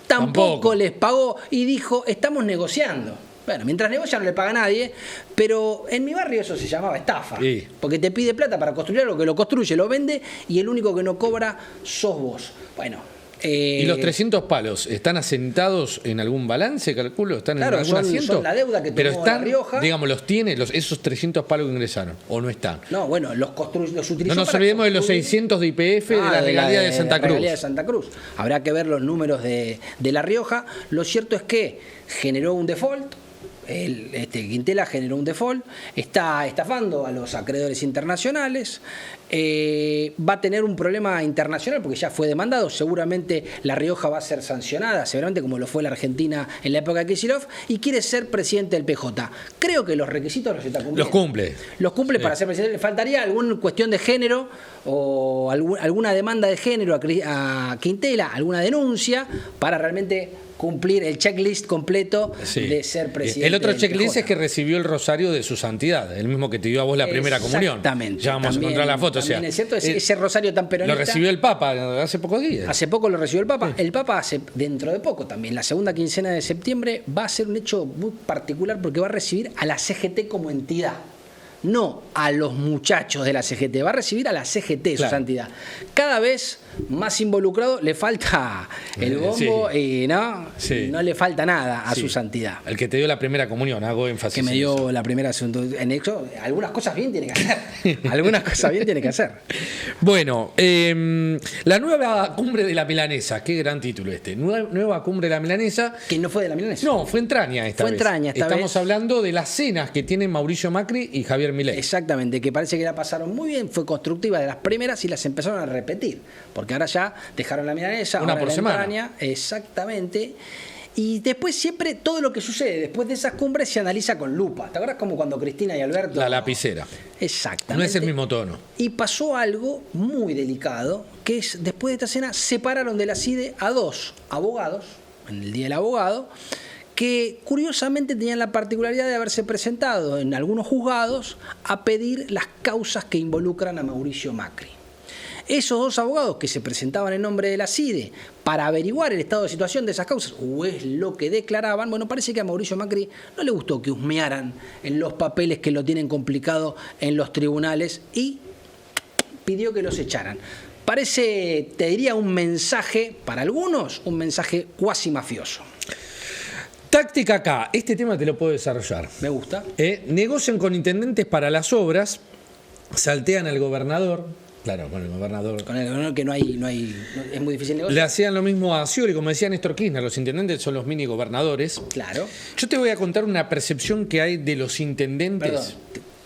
Tampoco les pagó y dijo, estamos negociando. Bueno, mientras negocia no le paga a nadie, pero en mi barrio eso se llamaba estafa. Sí. Porque te pide plata para construir algo que lo construye, lo vende y el único que no cobra sos vos. Bueno. ¿Y los 300 palos están asentados en algún balance, calculo? ¿Están en algún asiento? Son la deuda que tomó La Rioja. Digamos, ¿los tiene esos 300 palos que ingresaron o no están? No, bueno, los utilizó. No nos olvidemos de los 600 de IPF de la regalía de Santa Cruz. La regalía de Santa Cruz. Habrá que ver los números de La Rioja. Lo cierto es que generó un default. Quintela generó un default, está estafando a los acreedores internacionales, va a tener un problema internacional porque ya fue demandado, seguramente La Rioja va a ser sancionada, seguramente como lo fue la Argentina en la época de Kicillof, y quiere ser presidente del PJ. Creo que los requisitos los está cumpliendo. Los cumple sí. Para ser presidente. Le faltaría alguna cuestión de género o alguna demanda de género a Quintela, alguna denuncia para realmente cumplir el checklist completo de ser presidente. El otro checklist es que recibió el rosario de su santidad, el mismo que te dio a vos la primera comunión. Exactamente. Ya vamos a encontrar la foto. También es cierto, ese rosario tan peronista. Lo recibió el Papa hace pocos días. Hace poco lo recibió el Papa. Sí. El Papa dentro de poco también, la segunda quincena de septiembre, va a ser un hecho muy particular porque va a recibir a la CGT como entidad. No a los muchachos de la CGT, va a recibir a la CGT, claro. Su santidad. Cada vez más involucrado, le falta el bombo y no le falta nada a su santidad. El que te dio la primera comunión, hago énfasis. Que me dio la primera en eso, algunas cosas bien tiene que hacer. Algunas cosas bien tiene que hacer. Bueno, la nueva cumbre de la Milanesa, qué gran título este. Nueva cumbre de la Milanesa. Que no fue de la Milanesa. No, fue Entraña esta vez. Estamos hablando de las cenas que tienen Mauricio Macri y Javier Milei. Exactamente, que parece que la pasaron muy bien, fue constructiva de las primeras y las empezaron a repetir, porque ahora ya dejaron la Milanesa, una ahora por la semana. Entraña, exactamente. Y después siempre todo lo que sucede después de esas cumbres se analiza con lupa. ¿Te acuerdas como cuando Cristina y Alberto? La lapicera. Exactamente. No es el mismo tono. Y pasó algo muy delicado, que es después de esta cena separaron de la CIDE a 2 abogados, en el Día del Abogado, que curiosamente tenían la particularidad de haberse presentado en algunos juzgados a pedir las causas que involucran a Mauricio Macri. Esos 2 abogados que se presentaban en nombre de la CIDE para averiguar el estado de situación de esas causas, o es lo que declaraban, bueno, parece que a Mauricio Macri no le gustó que husmearan en los papeles que lo tienen complicado en los tribunales y pidió que los echaran. Parece, te diría, un mensaje, para algunos, un mensaje cuasi mafioso. Táctica acá, este tema te lo puedo desarrollar. Me gusta. Negocian con intendentes para las obras, saltean al gobernador. Claro, con el gobernador. Con el gobernador que no hay, es muy difícil negociar. Le hacían lo mismo a Scioli, como decía Néstor Kirchner, los intendentes son los mini gobernadores. Claro. Yo te voy a contar una percepción que hay de los intendentes. Perdón,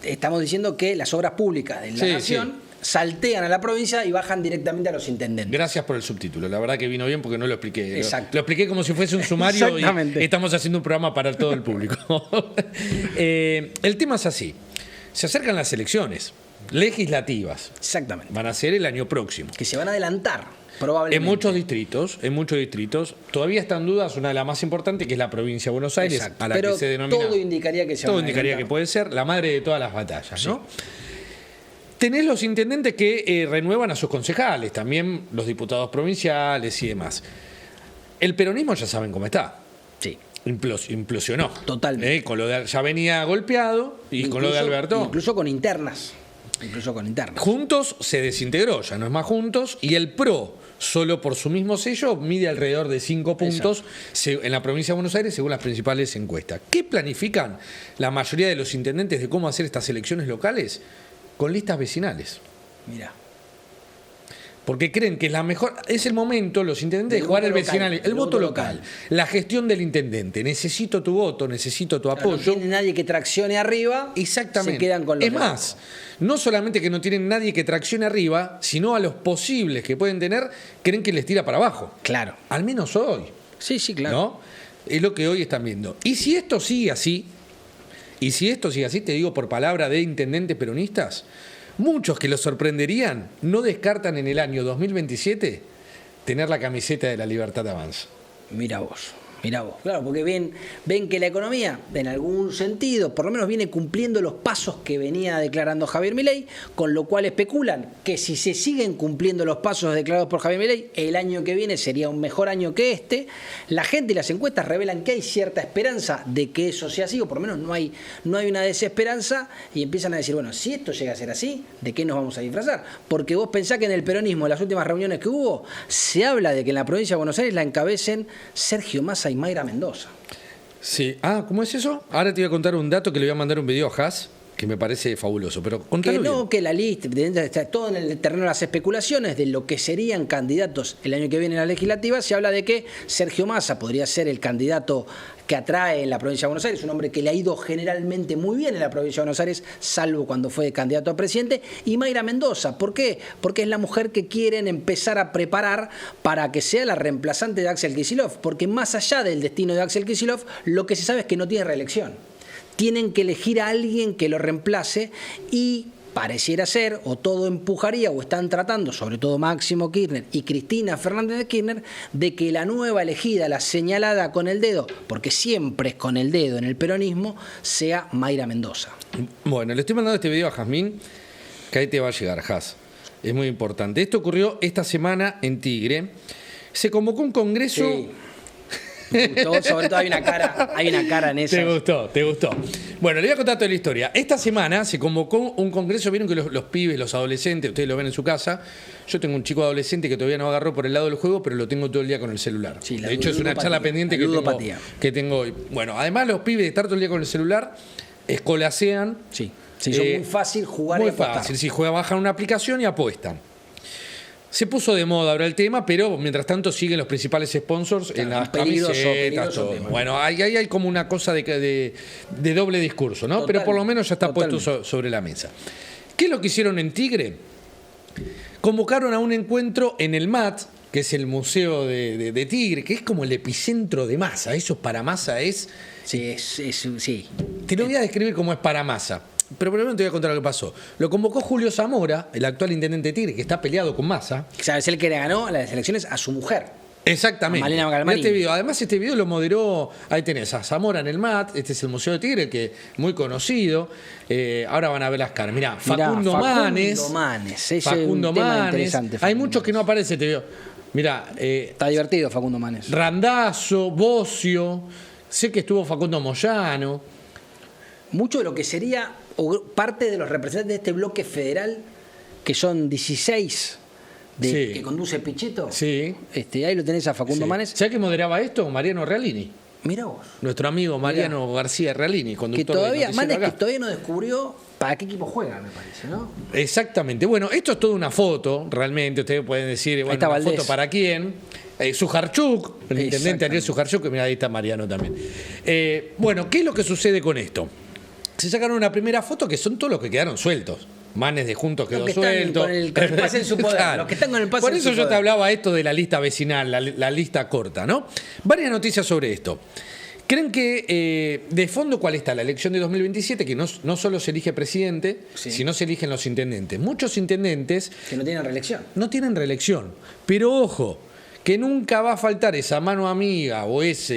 estamos diciendo que las obras públicas de la nación saltean a la provincia y bajan directamente a los intendentes. Gracias por el subtítulo, la verdad que vino bien porque no lo expliqué. Exacto. Lo expliqué como si fuese un sumario y estamos haciendo un programa para todo el público. El tema es así, se acercan las elecciones legislativas. Exactamente. Van a ser el año próximo. Que se van a adelantar, probablemente. En muchos distritos, todavía está en dudas una de las más importantes, que es la provincia de Buenos Aires, exacto, a la que se denomina. Todo indicaría que se Todo indicaría que puede ser la madre de todas las batallas, sí. ¿no? Tenés los intendentes que renuevan a sus concejales, también los diputados provinciales y demás. El peronismo ya saben cómo está. Sí. Implosionó. Totalmente. Con lo de, ya venía golpeado y incluso, con lo de Alberto. Incluso con internas. Juntos se desintegró, ya no es más Juntos, y el PRO, solo por su mismo sello, mide alrededor de 5 puntos en la provincia de Buenos Aires, según las principales encuestas. ¿Qué planifican la mayoría de los intendentes de cómo hacer estas elecciones locales? Con listas vecinales. Mira. Porque creen que es el momento, los intendentes, de jugar el vecinal, el voto local, la gestión del intendente. Necesito tu voto, necesito tu apoyo. No tiene nadie que traccione arriba. Exactamente. Se quedan con los más, no solamente que no tienen nadie que traccione arriba, sino a los posibles que pueden tener, creen que les tira para abajo. Claro. Al menos hoy. Sí, claro. ¿No? Es lo que hoy están viendo. Y si esto sigue así, te digo por palabra de intendentes peronistas, muchos que los sorprenderían no descartan en el año 2027 tener la camiseta de La Libertad Avanza. Mira vos. Claro, porque ven que la economía, en algún sentido, por lo menos viene cumpliendo los pasos que venía declarando Javier Milei, con lo cual especulan que si se siguen cumpliendo los pasos declarados por Javier Milei, el año que viene sería un mejor año que este. La gente y las encuestas revelan que hay cierta esperanza de que eso sea así, o por lo menos no hay una desesperanza, y empiezan a decir, bueno, si esto llega a ser así, ¿de qué nos vamos a disfrazar? Porque vos pensás que en el peronismo, en las últimas reuniones que hubo, se habla de que en la provincia de Buenos Aires la encabecen Sergio Massa y Mayra Mendoza. Sí. ¿Cómo es eso? Ahora te voy a contar un dato que le voy a mandar un video a Haas. que me parece fabuloso, pero contalo bien. Que la lista, está todo en el terreno de las especulaciones de lo que serían candidatos el año que viene en la legislativa. Se habla de que Sergio Massa podría ser el candidato que atrae en la provincia de Buenos Aires, un hombre que le ha ido generalmente muy bien en la provincia de Buenos Aires, salvo cuando fue candidato a presidente, y Mayra Mendoza. ¿Por qué? Porque es la mujer que quieren empezar a preparar para que sea la reemplazante de Axel Kicillof, porque más allá del destino de Axel Kicillof, lo que se sabe es que no tiene reelección. Tienen que elegir a alguien que lo reemplace y pareciera ser, o todo empujaría, o están tratando, sobre todo Máximo Kirchner y Cristina Fernández de Kirchner, de que la nueva elegida, la señalada con el dedo, porque siempre es con el dedo en el peronismo, sea Mayra Mendoza. Bueno, le estoy mandando este video a Jazmín, que ahí te va a llegar, Jaz. Es muy importante. Esto ocurrió esta semana en Tigre. Se convocó un congreso... Sí. Me gustó, sobre todo hay una cara en eso. Te gustó. Bueno, le voy a contar toda la historia. Esta semana se convocó un congreso, vieron que los pibes, los adolescentes, ustedes lo ven en su casa. Yo tengo un chico adolescente que todavía no agarró por el lado del juego, pero lo tengo todo el día con el celular. Sí, de hecho, es una charla pendiente que tengo hoy. Bueno, además los pibes de estar todo el día con el celular, escolasean. Sí, son muy fácil jugar y apostar. Muy fácil, si bajan una aplicación y apuestan. Se puso de moda ahora el tema, pero mientras tanto siguen los principales sponsors en las camisetas. Todo. Bueno, ahí hay como una cosa de doble discurso, ¿no? Pero por lo menos ya está puesto sobre la mesa. ¿Qué es lo que hicieron en Tigre? Convocaron a un encuentro en el MAT, que es el Museo de Tigre, que es como el epicentro de Massa. Eso para Massa es... Sí, sí. Te lo voy a describir como es para Massa. Pero primero te voy a contar lo que pasó. Lo convocó Julio Zamora, el actual intendente de Tigre, que está peleado con Massa. ¿Sabes? Él que le ganó las elecciones a su mujer. Exactamente. A Malena Galmarini. Además, este video lo moderó, ahí tenés, a Zamora en el MAT, este es el Museo de Tigre, que muy conocido. Ahora van a ver las caras. Mirá, Facundo Manes. Facundo Manes. Hay muchos que no aparecen, te veo. Mirá. Está divertido Facundo Manes. Randazzo, Bocio, sé que estuvo Facundo Moyano. Mucho de lo que sería parte de los representantes de este bloque federal, que son 16 que conduce Pichetto. Sí. Ahí lo tenés a Facundo Manes. ¿Sabés que moderaba esto? Mariano Realini. Mirá vos. Nuestro amigo Mariano García Realini, conductor que todavía, de Manes, que todavía no descubrió para qué equipo juega, me parece, ¿no? Exactamente. Bueno, esto es toda una foto, realmente. Ustedes pueden decir, bueno, ¿una foto para quién? Sujarchuk, el intendente Ariel Sujarchuk, mira, ahí está Mariano también. Bueno, ¿qué es lo que sucede con esto? Se sacaron una primera foto que son todos los que quedaron sueltos. Manes de Juntos quedó suelto. Que pasen su poder. Claro. Los que están con el pase. Por eso yo te hablaba esto de la lista vecinal, la lista corta, ¿no? Varias noticias sobre esto. ¿Creen que de fondo cuál está? La elección de 2027, que no solo se elige presidente, sino se eligen los intendentes. Muchos intendentes... Que no tienen reelección. No tienen reelección. Pero ojo, que nunca va a faltar esa mano amiga o esa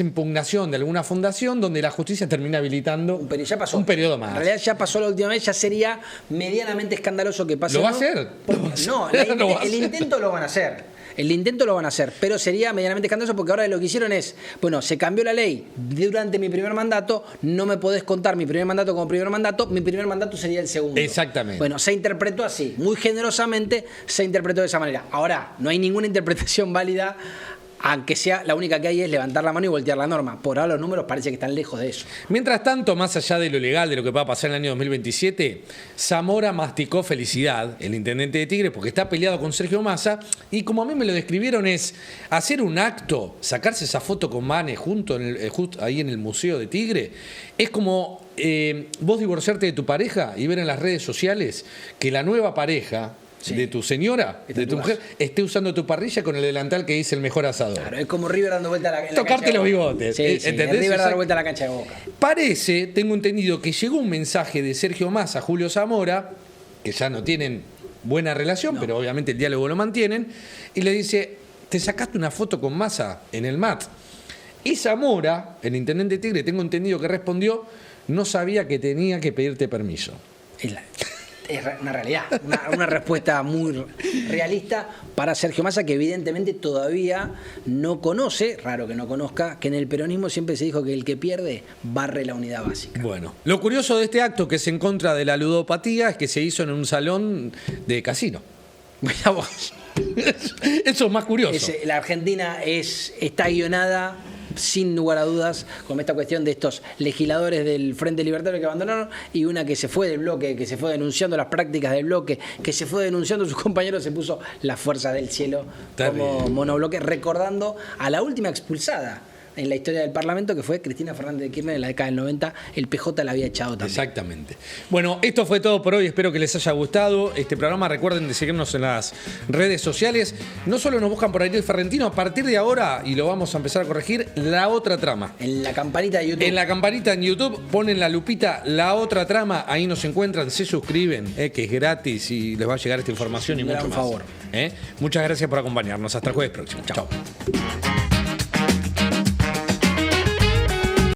impugnación de alguna fundación donde la justicia termina habilitando un periodo más. En realidad ya pasó la última vez, ya sería medianamente escandaloso que pase. ¿Lo va a hacer? No, el intento lo van a hacer. El intento lo van a hacer, pero sería medianamente escandaloso porque ahora lo que hicieron es, bueno, se cambió la ley durante mi primer mandato, no me podés contar mi primer mandato como primer mandato sería el segundo. Exactamente. Bueno, se interpretó así, muy generosamente se interpretó de esa manera. Ahora, no hay ninguna interpretación válida, aunque sea la única que hay es levantar la mano y voltear la norma. Por ahora los números parece que están lejos de eso. Mientras tanto, más allá de lo legal, de lo que va a pasar en el año 2027, Zamora masticó felicidad, el intendente de Tigre, porque está peleado con Sergio Massa, y como a mí me lo describieron es hacer un acto, sacarse esa foto con Manes justo ahí en el Museo de Tigre, es como vos divorciarte de tu pareja y ver en las redes sociales que la nueva pareja... de tu señora, de tu mujer, esté usando tu parrilla con el delantal que dice el mejor asador. Claro, es como River dando vuelta a la tocarte los bigotes. ¿Entendés? River dando vuelta a la cancha de Boca. Parece, tengo entendido, que llegó un mensaje de Sergio Massa a Julio Zamora, que ya no tienen buena relación, pero obviamente el diálogo lo mantienen, y le dice, te sacaste una foto con Massa en el MAT. Y Zamora, el intendente de Tigre, tengo entendido que respondió, no sabía que tenía que pedirte permiso. Es una realidad, una respuesta muy realista para Sergio Massa, que evidentemente todavía no conoce, raro que no conozca, que en el peronismo siempre se dijo que el que pierde barre la unidad básica. Bueno, lo curioso de este acto, que es en contra de la ludopatía, es que se hizo en un salón de casino. Mirá vos. Eso es más curioso. La Argentina está guionada sin lugar a dudas, con esta cuestión de estos legisladores del Frente Libertario que abandonaron y una que se fue del bloque, que se fue denunciando las prácticas del bloque, que se fue denunciando a sus compañeros, se puso la fuerza del cielo como monobloque, recordando a la última expulsada en la historia del Parlamento, que fue Cristina Fernández de Kirchner en la década del 90. El PJ la había echado también. Exactamente. Bueno, esto fue todo por hoy. Espero que les haya gustado este programa. Recuerden de seguirnos en las redes sociales. No solo nos buscan por Ariel Ferrentino, a partir de ahora, y lo vamos a empezar a corregir, La Otra Trama. En la campanita de YouTube. En la campanita en YouTube ponen la lupita La Otra Trama. Ahí nos encuentran, se suscriben, que es gratis y les va a llegar esta información y mucho más. Favor. Muchas gracias por acompañarnos. Hasta el jueves próximo. Chao.